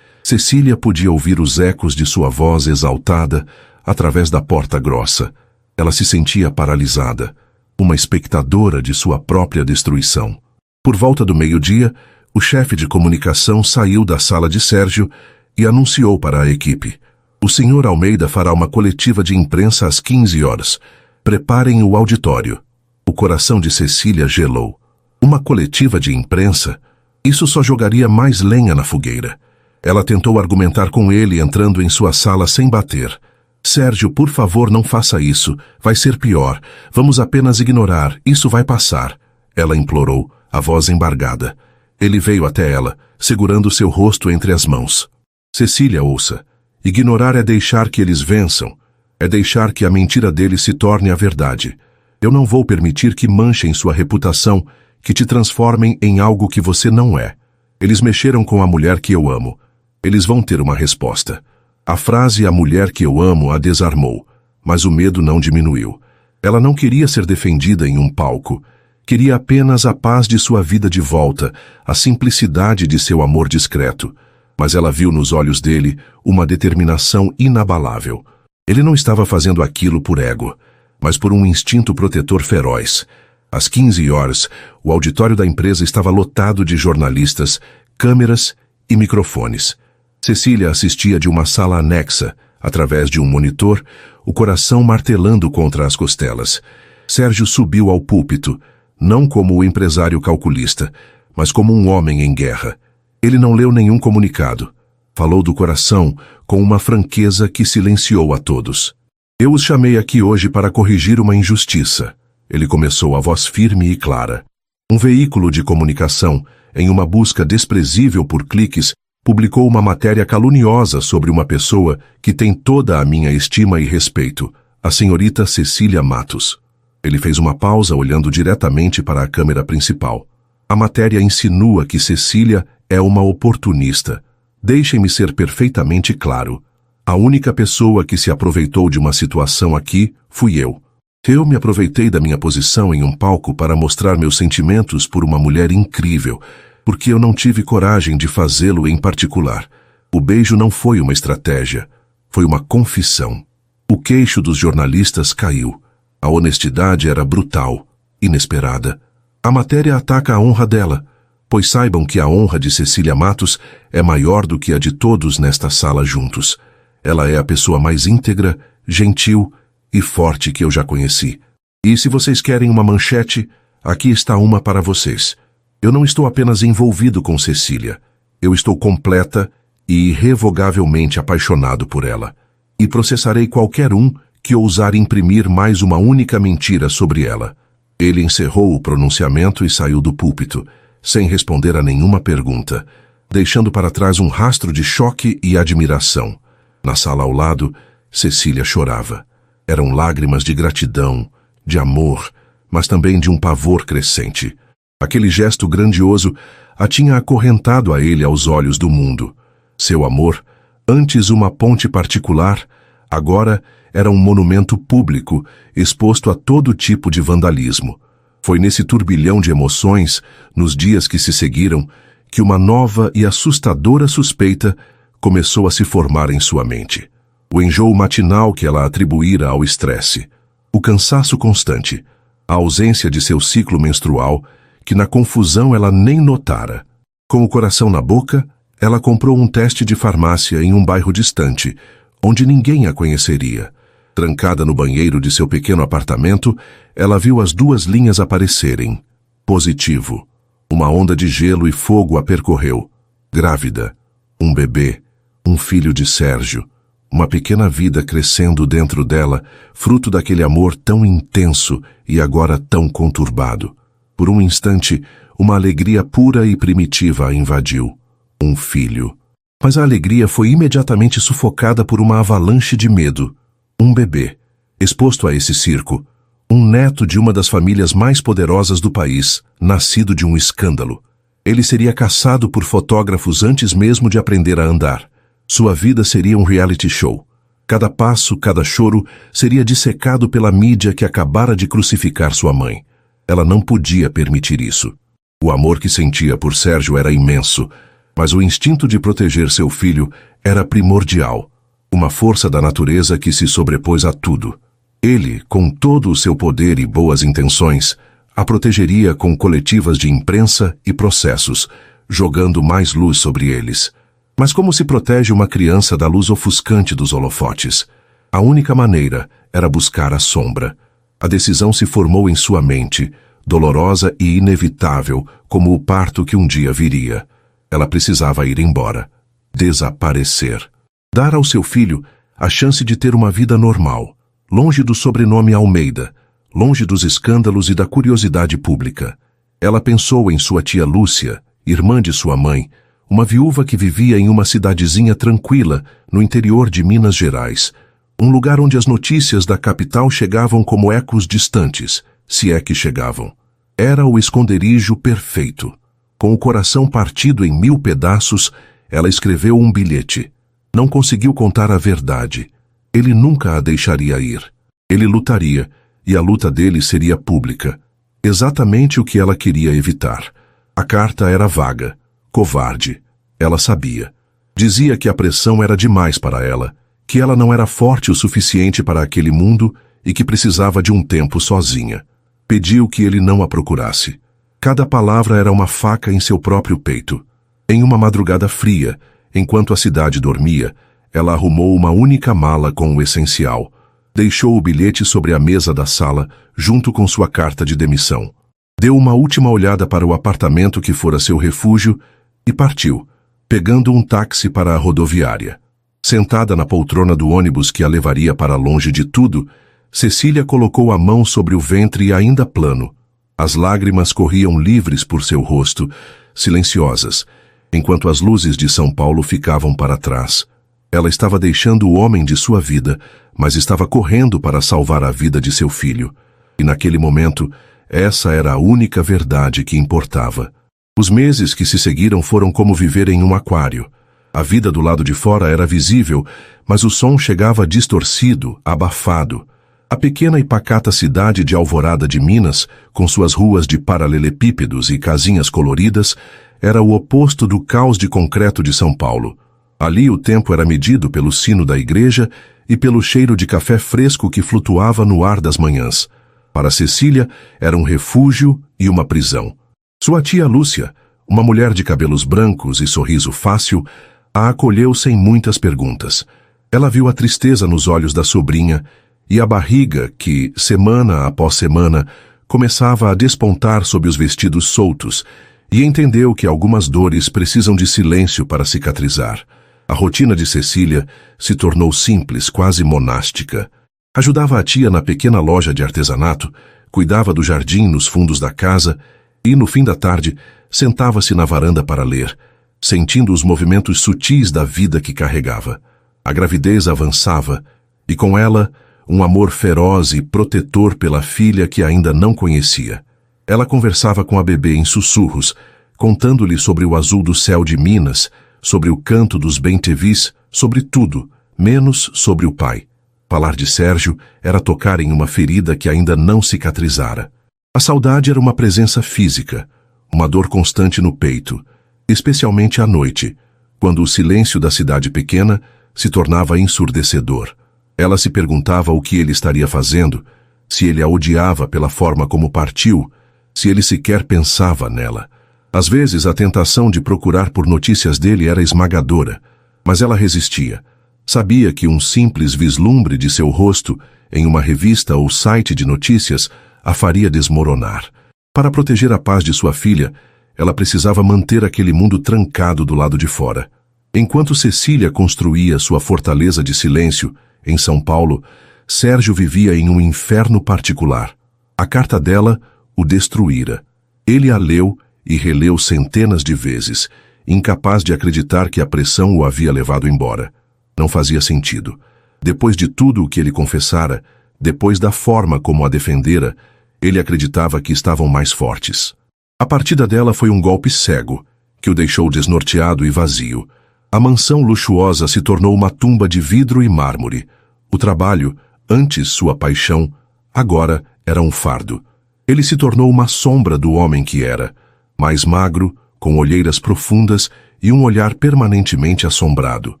Cecília podia ouvir os ecos de sua voz exaltada através da porta grossa. Ela se sentia paralisada, uma espectadora de sua própria destruição. Por volta do meio-dia, o chefe de comunicação saiu da sala de Sérgio e anunciou para a equipe: o senhor Almeida fará uma coletiva de imprensa às 15 horas. Preparem o auditório. O coração de Cecília gelou. Uma coletiva de imprensa? Isso só jogaria mais lenha na fogueira. Ela tentou argumentar com ele entrando em sua sala sem bater. Sérgio, por favor, não faça isso. Vai ser pior. Vamos apenas ignorar. Isso vai passar. Ela implorou, a voz embargada. Ele veio até ela, segurando seu rosto entre as mãos. Cecília, ouça. Ignorar é deixar que eles vençam. É deixar que a mentira deles se torne a verdade. Eu não vou permitir que manchem sua reputação, que te transformem em algo que você não é. Eles mexeram com a mulher que eu amo. Eles vão ter uma resposta. A frase "a mulher que eu amo" a desarmou, mas o medo não diminuiu. Ela não queria ser defendida em um palco. Queria apenas a paz de sua vida de volta, a simplicidade de seu amor discreto. Mas ela viu nos olhos dele uma determinação inabalável. Ele não estava fazendo aquilo por ego, mas por um instinto protetor feroz. Às 15 horas, o auditório da empresa estava lotado de jornalistas, câmeras e microfones. Cecília assistia de uma sala anexa, através de um monitor, o coração martelando contra as costelas. Sérgio subiu ao púlpito, não como o empresário calculista, mas como um homem em guerra. Ele não leu nenhum comunicado. Falou do coração com uma franqueza que silenciou a todos. Eu os chamei aqui hoje para corrigir uma injustiça. Ele começou a voz firme e clara. Um veículo de comunicação, em uma busca desprezível por cliques, publicou uma matéria caluniosa sobre uma pessoa que tem toda a minha estima e respeito, a senhorita Cecília Matos. Ele fez uma pausa olhando diretamente para a câmera principal. A matéria insinua que Cecília é uma oportunista. Deixem-me ser perfeitamente claro. A única pessoa que se aproveitou de uma situação aqui fui eu. Eu me aproveitei da minha posição em um palco para mostrar meus sentimentos por uma mulher incrível, porque eu não tive coragem de fazê-lo em particular. O beijo não foi uma estratégia, foi uma confissão. O queixo dos jornalistas caiu. A honestidade era brutal, inesperada. A matéria ataca a honra dela, pois saibam que a honra de Cecília Matos é maior do que a de todos nesta sala juntos. Ela é a pessoa mais íntegra, gentil e forte que eu já conheci. E se vocês querem uma manchete, aqui está uma para vocês. Eu não estou apenas envolvido com Cecília. Eu estou completa e irrevogavelmente apaixonado por ela. E processarei qualquer um que ousar imprimir mais uma única mentira sobre ela. Ele encerrou o pronunciamento e saiu do púlpito, sem responder a nenhuma pergunta, deixando para trás um rastro de choque e admiração. Na sala ao lado, Cecília chorava. Eram lágrimas de gratidão, de amor, mas também de um pavor crescente. Aquele gesto grandioso a tinha acorrentado a ele aos olhos do mundo. Seu amor, antes uma ponte particular, agora era um monumento público, exposto a todo tipo de vandalismo. Foi nesse turbilhão de emoções, nos dias que se seguiram, que uma nova e assustadora suspeita começou a se formar em sua mente. O enjoo matinal que ela atribuíra ao estresse, o cansaço constante, a ausência de seu ciclo menstrual, que na confusão ela nem notara. Com o coração na boca, ela comprou um teste de farmácia em um bairro distante, onde ninguém a conheceria. Trancada no banheiro de seu pequeno apartamento, ela viu as 2 linhas aparecerem. Positivo. Uma onda de gelo e fogo a percorreu. Grávida. Um bebê. Um filho de Sérgio. Uma pequena vida crescendo dentro dela, fruto daquele amor tão intenso e agora tão conturbado. Por um instante, uma alegria pura e primitiva a invadiu. Um filho. Mas a alegria foi imediatamente sufocada por uma avalanche de medo. Um bebê, exposto a esse circo. Um neto de uma das famílias mais poderosas do país, nascido de um escândalo. Ele seria caçado por fotógrafos antes mesmo de aprender a andar. Sua vida seria um reality show. Cada passo, cada choro seria dissecado pela mídia que acabara de crucificar sua mãe. Ela não podia permitir isso. O amor que sentia por Sérgio era imenso, mas o instinto de proteger seu filho era primordial. Uma força da natureza que se sobrepôs a tudo. Ele, com todo o seu poder e boas intenções, a protegeria com coletivas de imprensa e processos, jogando mais luz sobre eles. Mas como se protege uma criança da luz ofuscante dos holofotes? A única maneira era buscar a sombra. A decisão se formou em sua mente, dolorosa e inevitável, como o parto que um dia viria. Ela precisava ir embora. Desaparecer. Dar ao seu filho a chance de ter uma vida normal, longe do sobrenome Almeida, longe dos escândalos e da curiosidade pública. Ela pensou em sua tia Lúcia, irmã de sua mãe, uma viúva que vivia em uma cidadezinha tranquila no interior de Minas Gerais, um lugar onde as notícias da capital chegavam como ecos distantes, se é que chegavam. Era o esconderijo perfeito. Com o coração partido em 1000 pedaços, ela escreveu um bilhete. Não conseguiu contar a verdade. Ele nunca a deixaria ir. Ele lutaria, e a luta dele seria pública. Exatamente o que ela queria evitar. A carta era vaga, covarde. Ela sabia. Dizia que a pressão era demais para ela, que ela não era forte o suficiente para aquele mundo e que precisava de um tempo sozinha. Pediu que ele não a procurasse. Cada palavra era uma faca em seu próprio peito. Em uma madrugada fria, enquanto a cidade dormia, ela arrumou uma única mala com o essencial. Deixou o bilhete sobre a mesa da sala, junto com sua carta de demissão. Deu uma última olhada para o apartamento que fora seu refúgio e partiu, pegando um táxi para a rodoviária. Sentada na poltrona do ônibus que a levaria para longe de tudo, Cecília colocou a mão sobre o ventre ainda plano. As lágrimas corriam livres por seu rosto, silenciosas, enquanto as luzes de São Paulo ficavam para trás. Ela estava deixando o homem de sua vida, mas estava correndo para salvar a vida de seu filho. E naquele momento, essa era a única verdade que importava. Os meses que se seguiram foram como viver em um aquário. A vida do lado de fora era visível, mas o som chegava distorcido, abafado. A pequena e pacata cidade de Alvorada de Minas, com suas ruas de paralelepípedos e casinhas coloridas, era o oposto do caos de concreto de São Paulo. Ali o tempo era medido pelo sino da igreja e pelo cheiro de café fresco que flutuava no ar das manhãs. Para Cecília, era um refúgio e uma prisão. Sua tia Lúcia, uma mulher de cabelos brancos e sorriso fácil, a acolheu sem muitas perguntas. Ela viu a tristeza nos olhos da sobrinha e a barriga que, semana após semana, começava a despontar sob os vestidos soltos, e entendeu que algumas dores precisam de silêncio para cicatrizar. A rotina de Cecília se tornou simples, quase monástica. Ajudava a tia na pequena loja de artesanato, cuidava do jardim nos fundos da casa e, no fim da tarde, sentava-se na varanda para ler, sentindo os movimentos sutis da vida que carregava. A gravidez avançava, e com ela, um amor feroz e protetor pela filha que ainda não conhecia. Ela conversava com a bebê em sussurros, contando-lhe sobre o azul do céu de Minas, sobre o canto dos bem-te-vis, sobre tudo, menos sobre o pai. Falar de Sérgio era tocar em uma ferida que ainda não cicatrizara. A saudade era uma presença física, uma dor constante no peito, especialmente à noite, quando o silêncio da cidade pequena se tornava ensurdecedor. Ela se perguntava o que ele estaria fazendo, se ele a odiava pela forma como partiu, se ele sequer pensava nela. Às vezes a tentação de procurar por notícias dele era esmagadora, mas ela resistia. Sabia que um simples vislumbre de seu rosto em uma revista ou site de notícias a faria desmoronar. Para proteger a paz de sua filha, ela precisava manter aquele mundo trancado do lado de fora. Enquanto Cecília construía sua fortaleza de silêncio, em São Paulo, Sérgio vivia em um inferno particular. A carta dela o destruíra. Ele a leu e releu centenas de vezes, incapaz de acreditar que a pressão o havia levado embora. Não fazia sentido. Depois de tudo o que ele confessara, depois da forma como a defendera, ele acreditava que estavam mais fortes. A partida dela foi um golpe cego, que o deixou desnorteado e vazio. A mansão luxuosa se tornou uma tumba de vidro e mármore. O trabalho, antes sua paixão, agora era um fardo. Ele se tornou uma sombra do homem que era, mais magro, com olheiras profundas e um olhar permanentemente assombrado.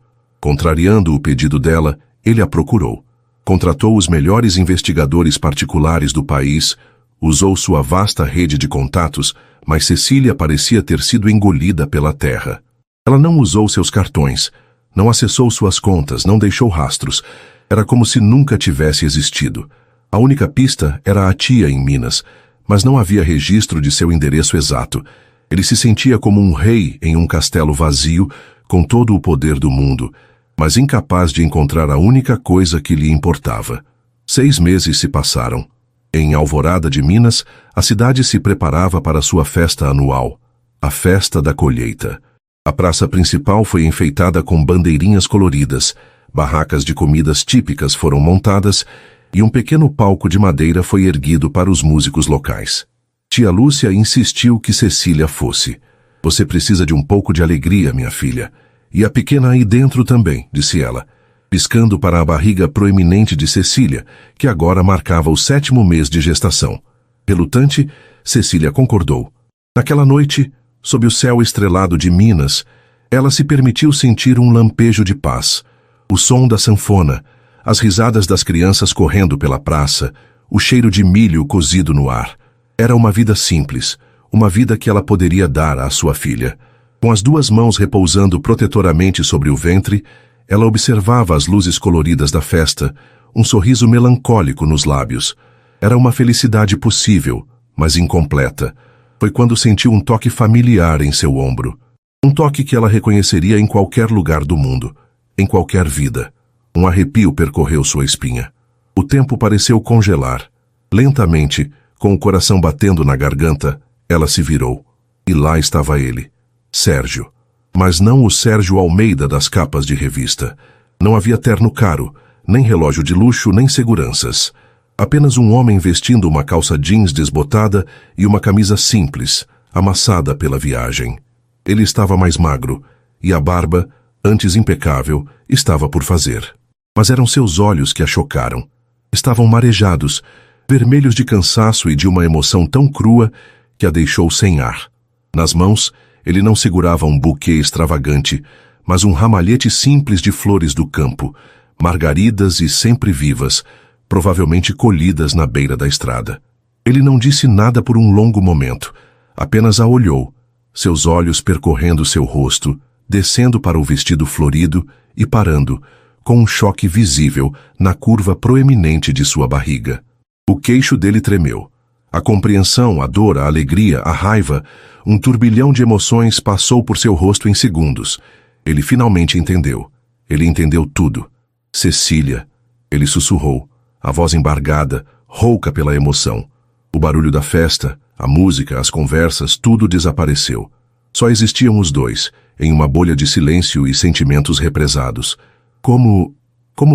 Contrariando o pedido dela, ele a procurou. Contratou os melhores investigadores particulares do país, usou sua vasta rede de contatos, mas Cecília parecia ter sido engolida pela terra. Ela não usou seus cartões, não acessou suas contas, não deixou rastros. Era como se nunca tivesse existido. A única pista era a tia em Minas, mas não havia registro de seu endereço exato. Ele se sentia como um rei em um castelo vazio, com todo o poder do mundo, mas incapaz de encontrar a única coisa que lhe importava. 6 meses se passaram. Em Alvorada de Minas, a cidade se preparava para sua festa anual, a Festa da Colheita. A praça principal foi enfeitada com bandeirinhas coloridas, barracas de comidas típicas foram montadas e um pequeno palco de madeira foi erguido para os músicos locais. Tia Lúcia insistiu que Cecília fosse. "Você precisa de um pouco de alegria, minha filha. E a pequena aí dentro também", disse ela, piscando para a barriga proeminente de Cecília, que agora marcava o 7º mês de gestação. Relutante, Cecília concordou. Naquela noite, sob o céu estrelado de Minas, ela se permitiu sentir um lampejo de paz, o som da sanfona, as risadas das crianças correndo pela praça, o cheiro de milho cozido no ar. Era uma vida simples, uma vida que ela poderia dar à sua filha. Com as 2 mãos repousando protetoramente sobre o ventre, ela observava as luzes coloridas da festa, um sorriso melancólico nos lábios. Era uma felicidade possível, mas incompleta. Foi quando sentiu um toque familiar em seu ombro. Um toque que ela reconheceria em qualquer lugar do mundo, em qualquer vida. Um arrepio percorreu sua espinha. O tempo pareceu congelar. Lentamente, com o coração batendo na garganta, ela se virou. E lá estava ele, Sérgio. Mas não o Sérgio Almeida das capas de revista. Não havia terno caro, nem relógio de luxo, nem seguranças. Apenas um homem vestindo uma calça jeans desbotada e uma camisa simples, amassada pela viagem. Ele estava mais magro, e a barba, antes impecável, estava por fazer. Mas eram seus olhos que a chocaram. Estavam marejados, vermelhos de cansaço e de uma emoção tão crua que a deixou sem ar. Nas mãos, ele não segurava um buquê extravagante, mas um ramalhete simples de flores do campo, margaridas e sempre vivas, provavelmente colhidas na beira da estrada. Ele não disse nada por um longo momento, apenas a olhou, seus olhos percorrendo seu rosto, descendo para o vestido florido e parando, com um choque visível na curva proeminente de sua barriga. O queixo dele tremeu. A compreensão, a dor, a alegria, a raiva, um turbilhão de emoções passou por seu rosto em segundos. Ele finalmente entendeu. Ele entendeu tudo. Cecília. Ele sussurrou, a voz embargada, rouca pela emoção. O barulho da festa, a música, as conversas, tudo desapareceu. Só existiam os dois, em uma bolha de silêncio e sentimentos represados. Como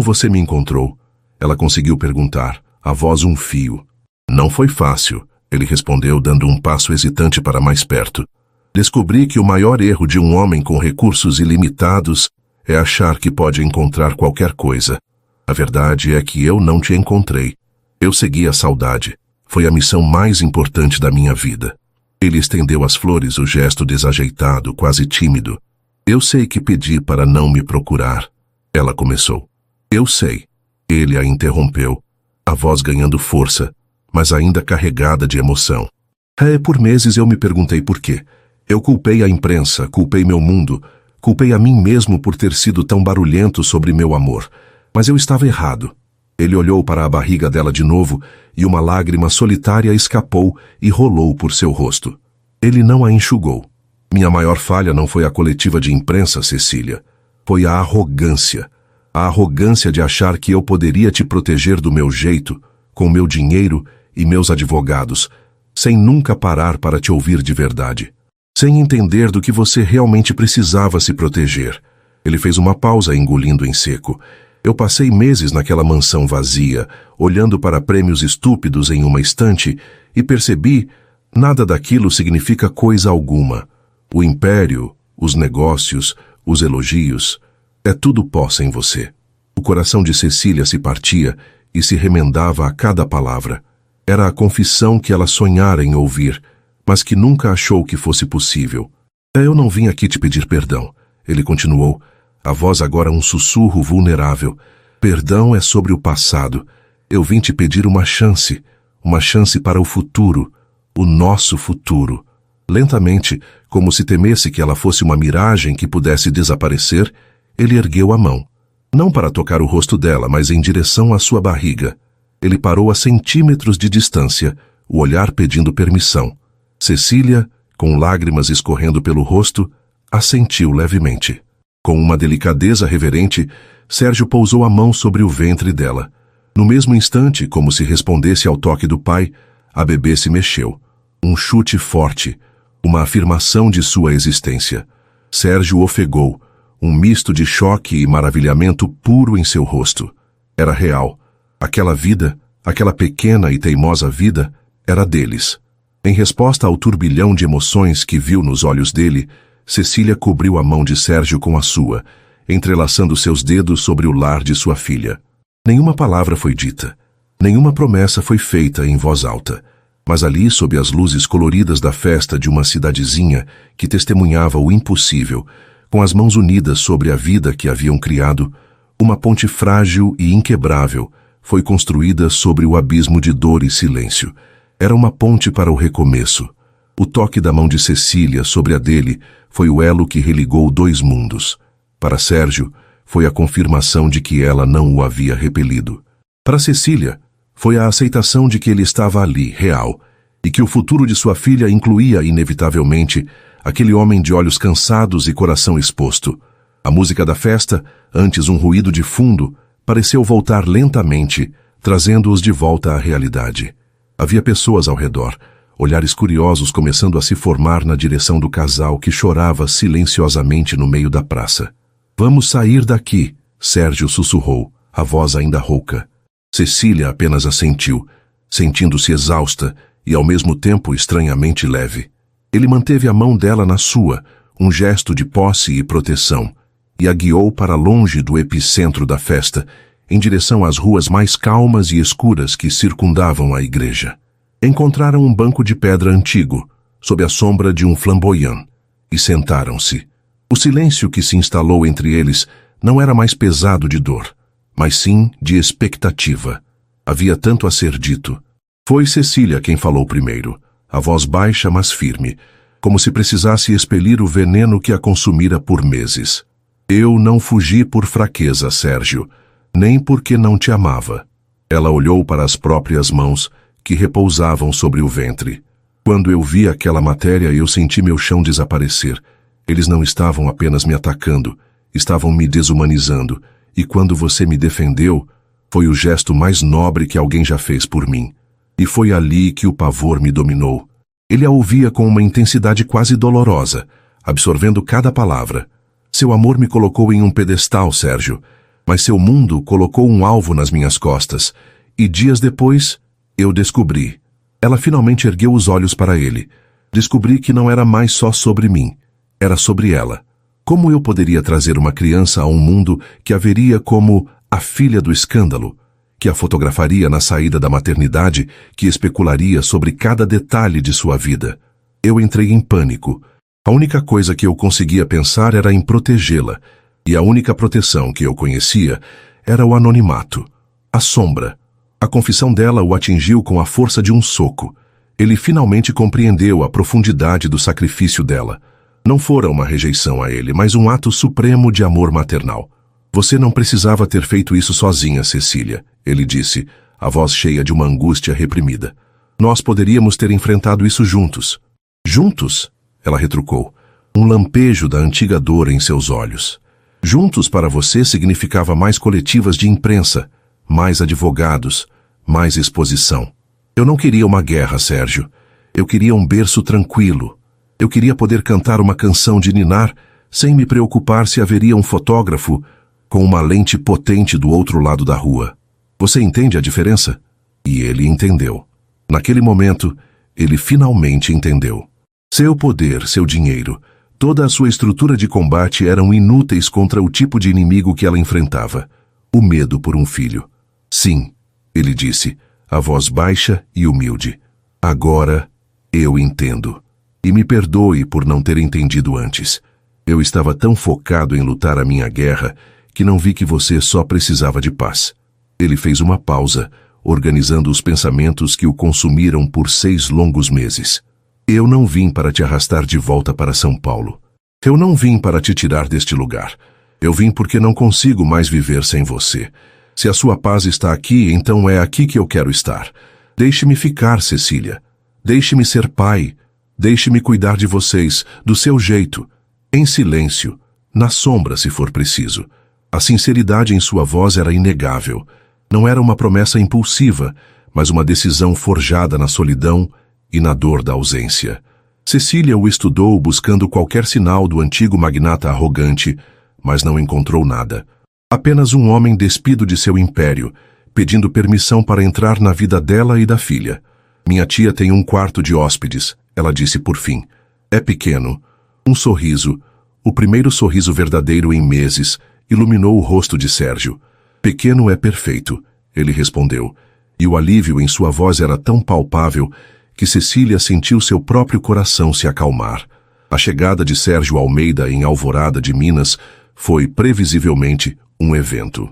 você me encontrou? Ela conseguiu perguntar, a voz um fio. Não foi fácil, ele respondeu, dando um passo hesitante para mais perto. Descobri que o maior erro de um homem com recursos ilimitados é achar que pode encontrar qualquer coisa. A verdade é que eu não te encontrei. Eu segui a saudade. Foi a missão mais importante da minha vida. Ele estendeu às flores o gesto desajeitado, quase tímido. Eu sei que pedi para não me procurar. Ela começou. Eu sei. Ele a interrompeu, a voz ganhando força, mas ainda carregada de emoção. Por meses eu me perguntei por quê. Eu culpei a imprensa, culpei meu mundo, culpei a mim mesmo por ter sido tão barulhento sobre meu amor. Mas eu estava errado. Ele olhou para a barriga dela de novo e uma lágrima solitária escapou e rolou por seu rosto. Ele não a enxugou. Minha maior falha não foi a coletiva de imprensa, Cecília. Foi a arrogância. A arrogância de achar que eu poderia te proteger do meu jeito, com meu dinheiro e meus advogados, sem nunca parar para te ouvir de verdade. Sem entender do que você realmente precisava se proteger. Ele fez uma pausa, engolindo em seco. Eu passei meses naquela mansão vazia, olhando para prêmios estúpidos em uma estante, e percebi, nada daquilo significa coisa alguma. O império, os negócios, os elogios, é tudo pó sem você. O coração de Cecília se partia e se remendava a cada palavra. Era a confissão que ela sonhara em ouvir, mas que nunca achou que fosse possível. Eu não vim aqui te pedir perdão, ele continuou, a voz agora um sussurro vulnerável. Perdão é sobre o passado. Eu vim te pedir uma chance para o futuro, o nosso futuro. Lentamente, como se temesse que ela fosse uma miragem que pudesse desaparecer, ele ergueu a mão. Não para tocar o rosto dela, mas em direção à sua barriga. Ele parou a centímetros de distância, o olhar pedindo permissão. Cecília, com lágrimas escorrendo pelo rosto, assentiu levemente. Com uma delicadeza reverente, Sérgio pousou a mão sobre o ventre dela. No mesmo instante, como se respondesse ao toque do pai, a bebê se mexeu. Um chute forte, uma afirmação de sua existência. Sérgio ofegou, um misto de choque e maravilhamento puro em seu rosto. Era real. Aquela vida, aquela pequena e teimosa vida, era deles. Em resposta ao turbilhão de emoções que viu nos olhos dele, Cecília cobriu a mão de Sérgio com a sua, entrelaçando seus dedos sobre o lar de sua filha. Nenhuma palavra foi dita, nenhuma promessa foi feita em voz alta, mas ali, sob as luzes coloridas da festa de uma cidadezinha que testemunhava o impossível, com as mãos unidas sobre a vida que haviam criado, uma ponte frágil e inquebrável foi construída sobre o abismo de dor e silêncio. Era uma ponte para o recomeço. O toque da mão de Cecília sobre a dele foi o elo que religou dois mundos. Para Sérgio, foi a confirmação de que ela não o havia repelido. Para Cecília, foi a aceitação de que ele estava ali, real, e que o futuro de sua filha incluía, inevitavelmente, aquele homem de olhos cansados e coração exposto. A música da festa, antes um ruído de fundo, pareceu voltar lentamente, trazendo-os de volta à realidade. Havia pessoas ao redor, olhares curiosos começando a se formar na direção do casal que chorava silenciosamente no meio da praça. Vamos sair daqui, Sérgio sussurrou, a voz ainda rouca. Cecília apenas assentiu, sentindo-se exausta e ao mesmo tempo estranhamente leve. Ele manteve a mão dela na sua, um gesto de posse e proteção, e a guiou para longe do epicentro da festa, em direção às ruas mais calmas e escuras que circundavam a igreja. Encontraram um banco de pedra antigo, sob a sombra de um flamboyant, e sentaram-se. O silêncio que se instalou entre eles não era mais pesado de dor, mas sim de expectativa. Havia tanto a ser dito. Foi Cecília quem falou primeiro, a voz baixa mas firme, como se precisasse expelir o veneno que a consumira por meses. Eu não fugi por fraqueza, Sérgio, nem porque não te amava. Ela olhou para as próprias mãos, que repousavam sobre o ventre. Quando eu vi aquela matéria, eu senti meu chão desaparecer. Eles não estavam apenas me atacando, estavam me desumanizando, e quando você me defendeu, foi o gesto mais nobre que alguém já fez por mim. E foi ali que o pavor me dominou. Ele a ouvia com uma intensidade quase dolorosa, absorvendo cada palavra. Seu amor me colocou em um pedestal, Sérgio, mas seu mundo colocou um alvo nas minhas costas, e dias depois, eu descobri. Ela finalmente ergueu os olhos para ele. Descobri que não era mais só sobre mim, era sobre ela. Como eu poderia trazer uma criança a um mundo que haveria como a filha do escândalo, que a fotografaria na saída da maternidade, que especularia sobre cada detalhe de sua vida. Eu entrei em pânico. A única coisa que eu conseguia pensar era em protegê-la, e a única proteção que eu conhecia era o anonimato, a sombra. A confissão dela o atingiu com a força de um soco. Ele finalmente compreendeu a profundidade do sacrifício dela. Não fora uma rejeição a ele, mas um ato supremo de amor maternal. Você não precisava ter feito isso sozinha, Cecília, ele disse, a voz cheia de uma angústia reprimida. Nós poderíamos ter enfrentado isso juntos. Juntos? Ela retrucou, um lampejo da antiga dor em seus olhos. Juntos para você significava mais coletivas de imprensa, mais advogados, mais exposição. Eu não queria uma guerra, Sérgio. Eu queria um berço tranquilo. Eu queria poder cantar uma canção de ninar sem me preocupar se haveria um fotógrafo com uma lente potente do outro lado da rua. Você entende a diferença? E ele entendeu. Naquele momento, ele finalmente entendeu. Seu poder, seu dinheiro, toda a sua estrutura de combate eram inúteis contra o tipo de inimigo que ela enfrentava. O medo por um filho. Sim, ele disse, a voz baixa e humilde. Agora eu entendo. E me perdoe por não ter entendido antes. Eu estava tão focado em lutar a minha guerra que não vi que você só precisava de paz. Ele fez uma pausa, organizando os pensamentos que o consumiram por 6 longos meses. Eu não vim para te arrastar de volta para São Paulo. Eu não vim para te tirar deste lugar. Eu vim porque não consigo mais viver sem você. Se a sua paz está aqui, então é aqui que eu quero estar. Deixe-me ficar, Cecília. Deixe-me ser pai. Deixe-me cuidar de vocês, do seu jeito. Em silêncio, na sombra se for preciso. A sinceridade em sua voz era inegável. Não era uma promessa impulsiva, mas uma decisão forjada na solidão e na dor da ausência. Cecília o estudou buscando qualquer sinal do antigo magnata arrogante, mas não encontrou nada. Apenas um homem despido de seu império, pedindo permissão para entrar na vida dela e da filha. Minha tia tem um quarto de hóspedes, ela disse por fim. É pequeno. Um sorriso, o primeiro sorriso verdadeiro em meses, iluminou o rosto de Sérgio. Pequeno é perfeito, ele respondeu, e o alívio em sua voz era tão palpável que Cecília sentiu seu próprio coração se acalmar. A chegada de Sérgio Almeida em Alvorada de Minas foi, previsivelmente, um evento.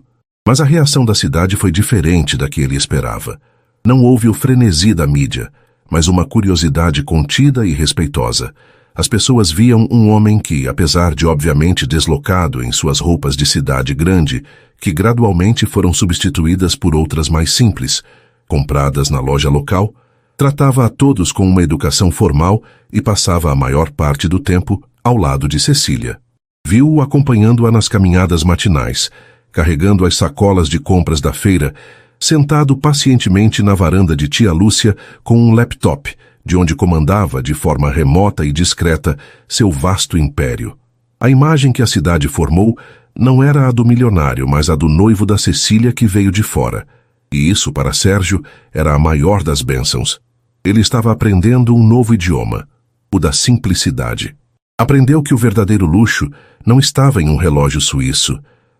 Mas a reação da cidade foi diferente da que ele esperava. Não houve o frenesi da mídia, mas uma curiosidade contida e respeitosa. As pessoas viam um homem que, apesar de obviamente deslocado em suas roupas de cidade grande, que gradualmente foram substituídas por outras mais simples, compradas na loja local, tratava a todos com uma educação formal e passava a maior parte do tempo ao lado de Cecília. Viu-o acompanhando-a nas caminhadas matinais, carregando as sacolas de compras da feira, sentado pacientemente na varanda de tia Lúcia com um laptop, de onde comandava, de forma remota e discreta, seu vasto império. A imagem que a cidade formou não era a do milionário, mas a do noivo da Cecília que veio de fora. E isso, para Sérgio, era a maior das bênçãos. Ele estava aprendendo um novo idioma, o da simplicidade. Aprendeu que o verdadeiro luxo não estava em um relógio suíço,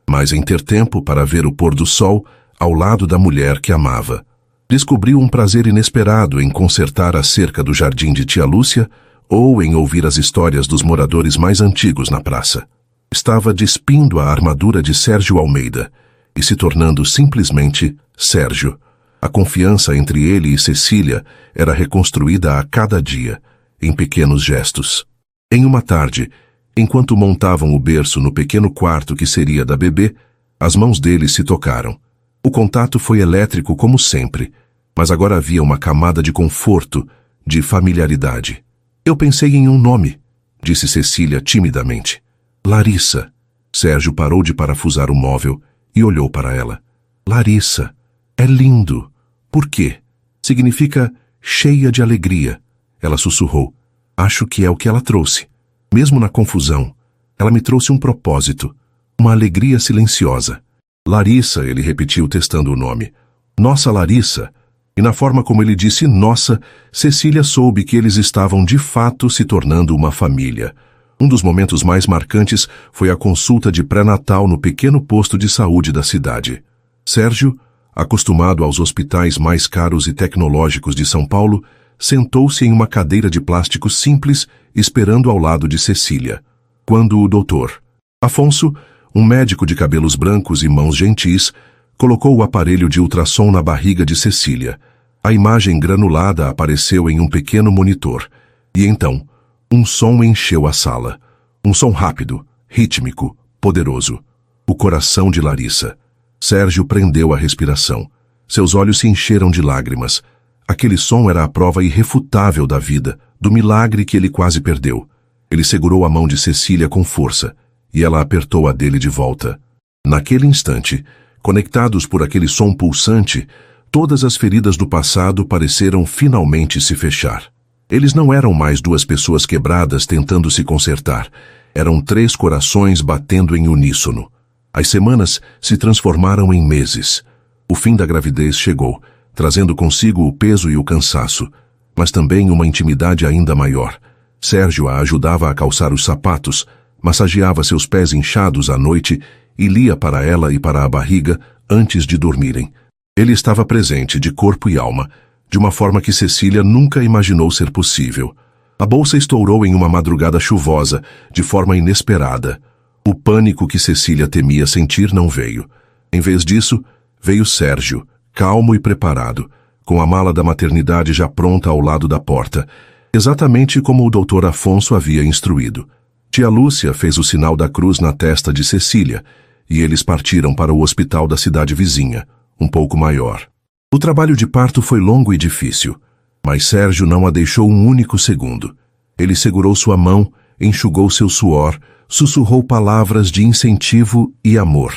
mas em ter tempo para ver o pôr do sol ao lado da mulher que amava. Descobriu um prazer inesperado em consertar a cerca do jardim de tia Lúcia ou em ouvir as histórias dos moradores mais antigos na praça. Estava despindo a armadura de Sérgio Almeida e se tornando simplesmente Sérgio. A confiança entre ele e Cecília era reconstruída a cada dia, em pequenos gestos. Em uma tarde, enquanto montavam o berço no pequeno quarto que seria da bebê, as mãos deles se tocaram. O contato foi elétrico como sempre, mas agora havia uma camada de conforto, de familiaridade. Eu pensei em um nome, disse Cecília timidamente. Larissa. Sérgio parou de parafusar o móvel e olhou para ela. Larissa. É lindo. Por quê? Significa cheia de alegria. Ela sussurrou. Acho que é o que ela trouxe. Mesmo na confusão, ela me trouxe um propósito, uma alegria silenciosa. Larissa, ele repetiu testando o nome. Nossa Larissa. E na forma como ele disse nossa, Cecília soube que eles estavam de fato se tornando uma família. Um dos momentos mais marcantes foi a consulta de pré-natal no pequeno posto de saúde da cidade. Sérgio, acostumado aos hospitais mais caros e tecnológicos de São Paulo, sentou-se em uma cadeira de plástico simples, esperando ao lado de Cecília. Quando o doutor Afonso, um médico de cabelos brancos e mãos gentis, colocou o aparelho de ultrassom na barriga de Cecília. A imagem granulada apareceu em um pequeno monitor. E então, um som encheu a sala. Um som rápido, rítmico, poderoso. O coração de Larissa. Sérgio prendeu a respiração. Seus olhos se encheram de lágrimas. Aquele som era a prova irrefutável da vida, do milagre que ele quase perdeu. Ele segurou a mão de Cecília com força, e ela apertou a dele de volta. Naquele instante, conectados por aquele som pulsante, todas as feridas do passado pareceram finalmente se fechar. Eles não eram mais duas pessoas quebradas tentando se consertar. Eram 3 corações batendo em uníssono. As semanas se transformaram em meses. O fim da gravidez chegou, trazendo consigo o peso e o cansaço, mas também uma intimidade ainda maior. Sérgio a ajudava a calçar os sapatos, massageava seus pés inchados à noite e lia para ela e para a barriga antes de dormirem. Ele estava presente de corpo e alma, de uma forma que Cecília nunca imaginou ser possível. A bolsa estourou em uma madrugada chuvosa, de forma inesperada. O pânico que Cecília temia sentir não veio. Em vez disso, veio Sérgio, calmo e preparado, com a mala da maternidade já pronta ao lado da porta, exatamente como o doutor Afonso havia instruído. Tia Lúcia fez o sinal da cruz na testa de Cecília, e eles partiram para o hospital da cidade vizinha, um pouco maior. O trabalho de parto foi longo e difícil, mas Sérgio não a deixou um único segundo. Ele segurou sua mão, enxugou seu suor, sussurrou palavras de incentivo e amor.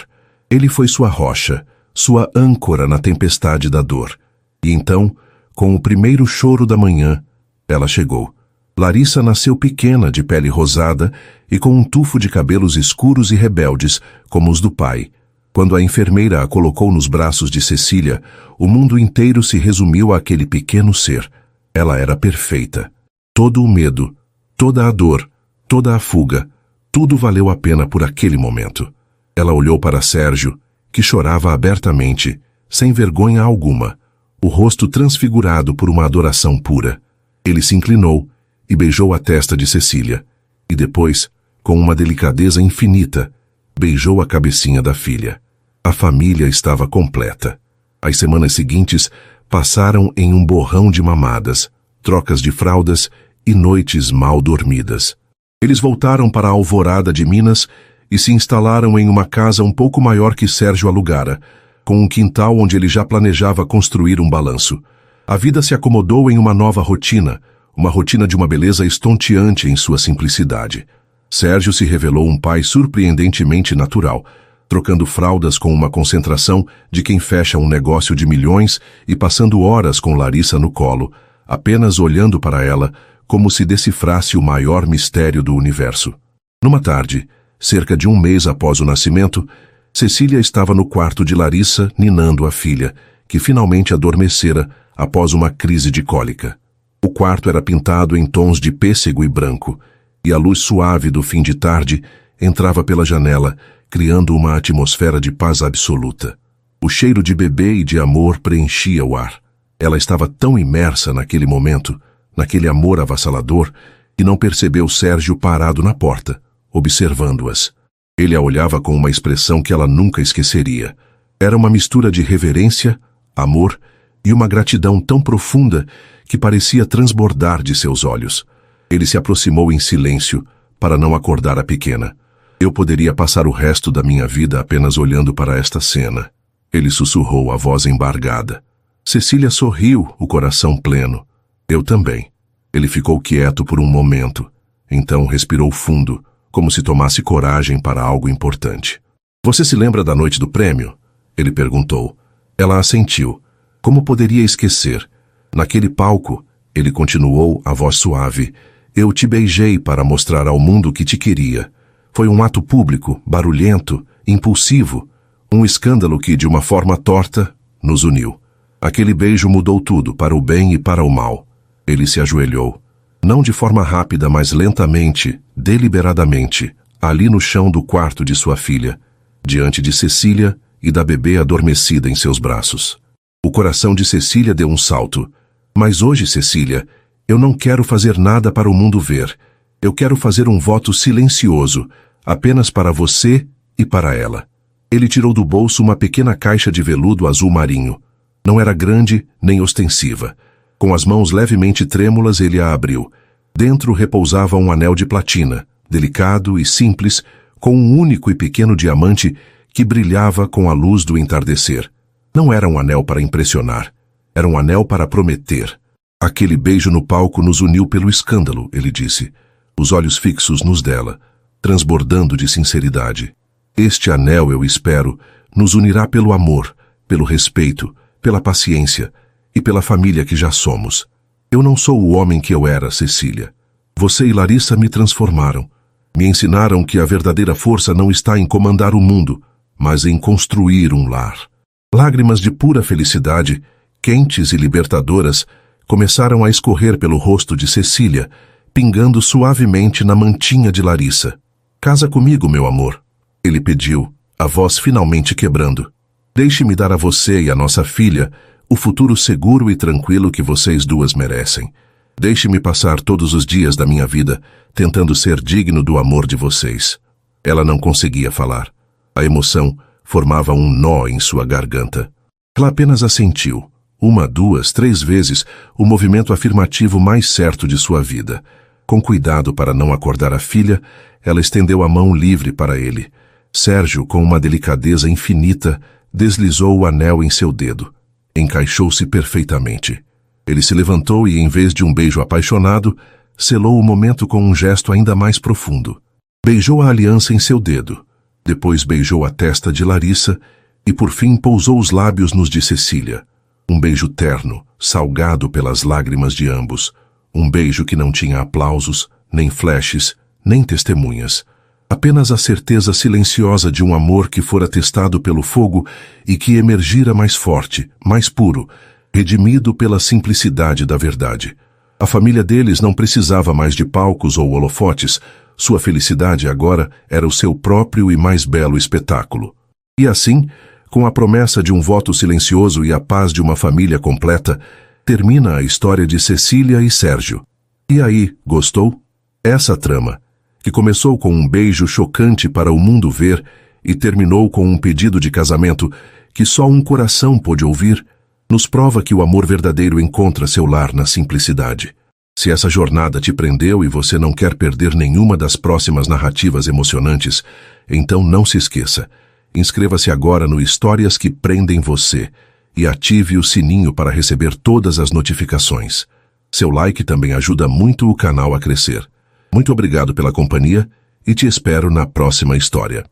Ele foi sua rocha, sua âncora na tempestade da dor. E então, com o primeiro choro da manhã, ela chegou. Larissa nasceu pequena, de pele rosada e com um tufo de cabelos escuros e rebeldes, como os do pai. Quando a enfermeira a colocou nos braços de Cecília, o mundo inteiro se resumiu àquele pequeno ser. Ela era perfeita. Todo o medo, toda a dor, toda a fuga, tudo valeu a pena por aquele momento. Ela olhou para Sérgio, que chorava abertamente, sem vergonha alguma, o rosto transfigurado por uma adoração pura. Ele se inclinou e beijou a testa de Cecília, e depois, com uma delicadeza infinita, beijou a cabecinha da filha. A família estava completa. As semanas seguintes passaram em um borrão de mamadas, trocas de fraldas e noites mal dormidas. Eles voltaram para a Alvorada de Minas e se instalaram em uma casa um pouco maior que Sérgio alugara, com um quintal onde ele já planejava construir um balanço. A vida se acomodou em uma nova rotina, uma rotina de uma beleza estonteante em sua simplicidade. Sérgio se revelou um pai surpreendentemente natural, trocando fraldas com uma concentração de quem fecha um negócio de milhões e passando horas com Larissa no colo, apenas olhando para ela como se decifrasse o maior mistério do universo. Numa tarde, cerca de um mês após o nascimento, Cecília estava no quarto de Larissa ninando a filha, que finalmente adormecera após uma crise de cólica. O quarto era pintado em tons de pêssego e branco, e a luz suave do fim de tarde entrava pela janela, criando uma atmosfera de paz absoluta. O cheiro de bebê e de amor preenchia o ar. Ela estava tão imersa naquele momento, naquele amor avassalador, que não percebeu Sérgio parado na porta, observando-as. Ele a olhava com uma expressão que ela nunca esqueceria. Era uma mistura de reverência, amor e uma gratidão tão profunda que parecia transbordar de seus olhos. Ele se aproximou em silêncio para não acordar a pequena. Eu poderia passar o resto da minha vida apenas olhando para esta cena. Ele sussurrou, a voz embargada. Cecília sorriu, o coração pleno. Eu também. Ele ficou quieto por um momento. Então respirou fundo, como se tomasse coragem para algo importante. Você se lembra da noite do prêmio? Ele perguntou. Ela assentiu. Como poderia esquecer? Naquele palco, ele continuou, a voz suave. Eu te beijei para mostrar ao mundo que te queria. Foi um ato público, barulhento, impulsivo. Um escândalo que, de uma forma torta, nos uniu. Aquele beijo mudou tudo, para o bem e para o mal. Ele se ajoelhou. Não de forma rápida, mas lentamente, deliberadamente, ali no chão do quarto de sua filha, diante de Cecília e da bebê adormecida em seus braços. O coração de Cecília deu um salto. Mas hoje, Cecília, eu não quero fazer nada para o mundo ver. Eu quero fazer um voto silencioso, apenas para você e para ela. Ele tirou do bolso uma pequena caixa de veludo azul marinho. Não era grande nem ostensiva. Com as mãos levemente trêmulas, ele a abriu. Dentro repousava um anel de platina, delicado e simples, com um único e pequeno diamante que brilhava com a luz do entardecer. Não era um anel para impressionar. Era um anel para prometer. Aquele beijo no palco nos uniu pelo escândalo, ele disse, os olhos fixos nos dela, transbordando de sinceridade. Este anel, eu espero, nos unirá pelo amor, pelo respeito, pela paciência e pela família que já somos. Eu não sou o homem que eu era, Cecília. Você e Larissa me transformaram. Me ensinaram que a verdadeira força não está em comandar o mundo, mas em construir um lar. Lágrimas de pura felicidade, quentes e libertadoras, começaram a escorrer pelo rosto de Cecília, pingando suavemente na mantinha de Larissa. Casa comigo, meu amor, ele pediu, a voz finalmente quebrando. Deixe-me dar a você e a nossa filha o futuro seguro e tranquilo que vocês duas merecem. Deixe-me passar todos os dias da minha vida tentando ser digno do amor de vocês. Ela não conseguia falar. A emoção formava um nó em sua garganta. Ela apenas assentiu, 1, 2, 3 vezes, o movimento afirmativo mais certo de sua vida. Com cuidado para não acordar a filha, ela estendeu a mão livre para ele. Sérgio, com uma delicadeza infinita, deslizou o anel em seu dedo. Encaixou-se perfeitamente. Ele se levantou e, em vez de um beijo apaixonado, selou o momento com um gesto ainda mais profundo. Beijou a aliança em seu dedo. Depois beijou a testa de Larissa e, por fim, pousou os lábios nos de Cecília. Um beijo terno, salgado pelas lágrimas de ambos. Um beijo que não tinha aplausos, nem flashes, nem testemunhas. Apenas a certeza silenciosa de um amor que fora testado pelo fogo e que emergira mais forte, mais puro, redimido pela simplicidade da verdade. A família deles não precisava mais de palcos ou holofotes. Sua felicidade agora era o seu próprio e mais belo espetáculo. E assim, com a promessa de um voto silencioso e a paz de uma família completa, termina a história de Cecília e Sérgio. E aí, gostou? Essa trama, que começou com um beijo chocante para o mundo ver e terminou com um pedido de casamento que só um coração pôde ouvir, nos prova que o amor verdadeiro encontra seu lar na simplicidade. Se essa jornada te prendeu e você não quer perder nenhuma das próximas narrativas emocionantes, então não se esqueça. Inscreva-se agora no Histórias que Prendem Você e ative o sininho para receber todas as notificações. Seu like também ajuda muito o canal a crescer. Muito obrigado pela companhia e te espero na próxima história.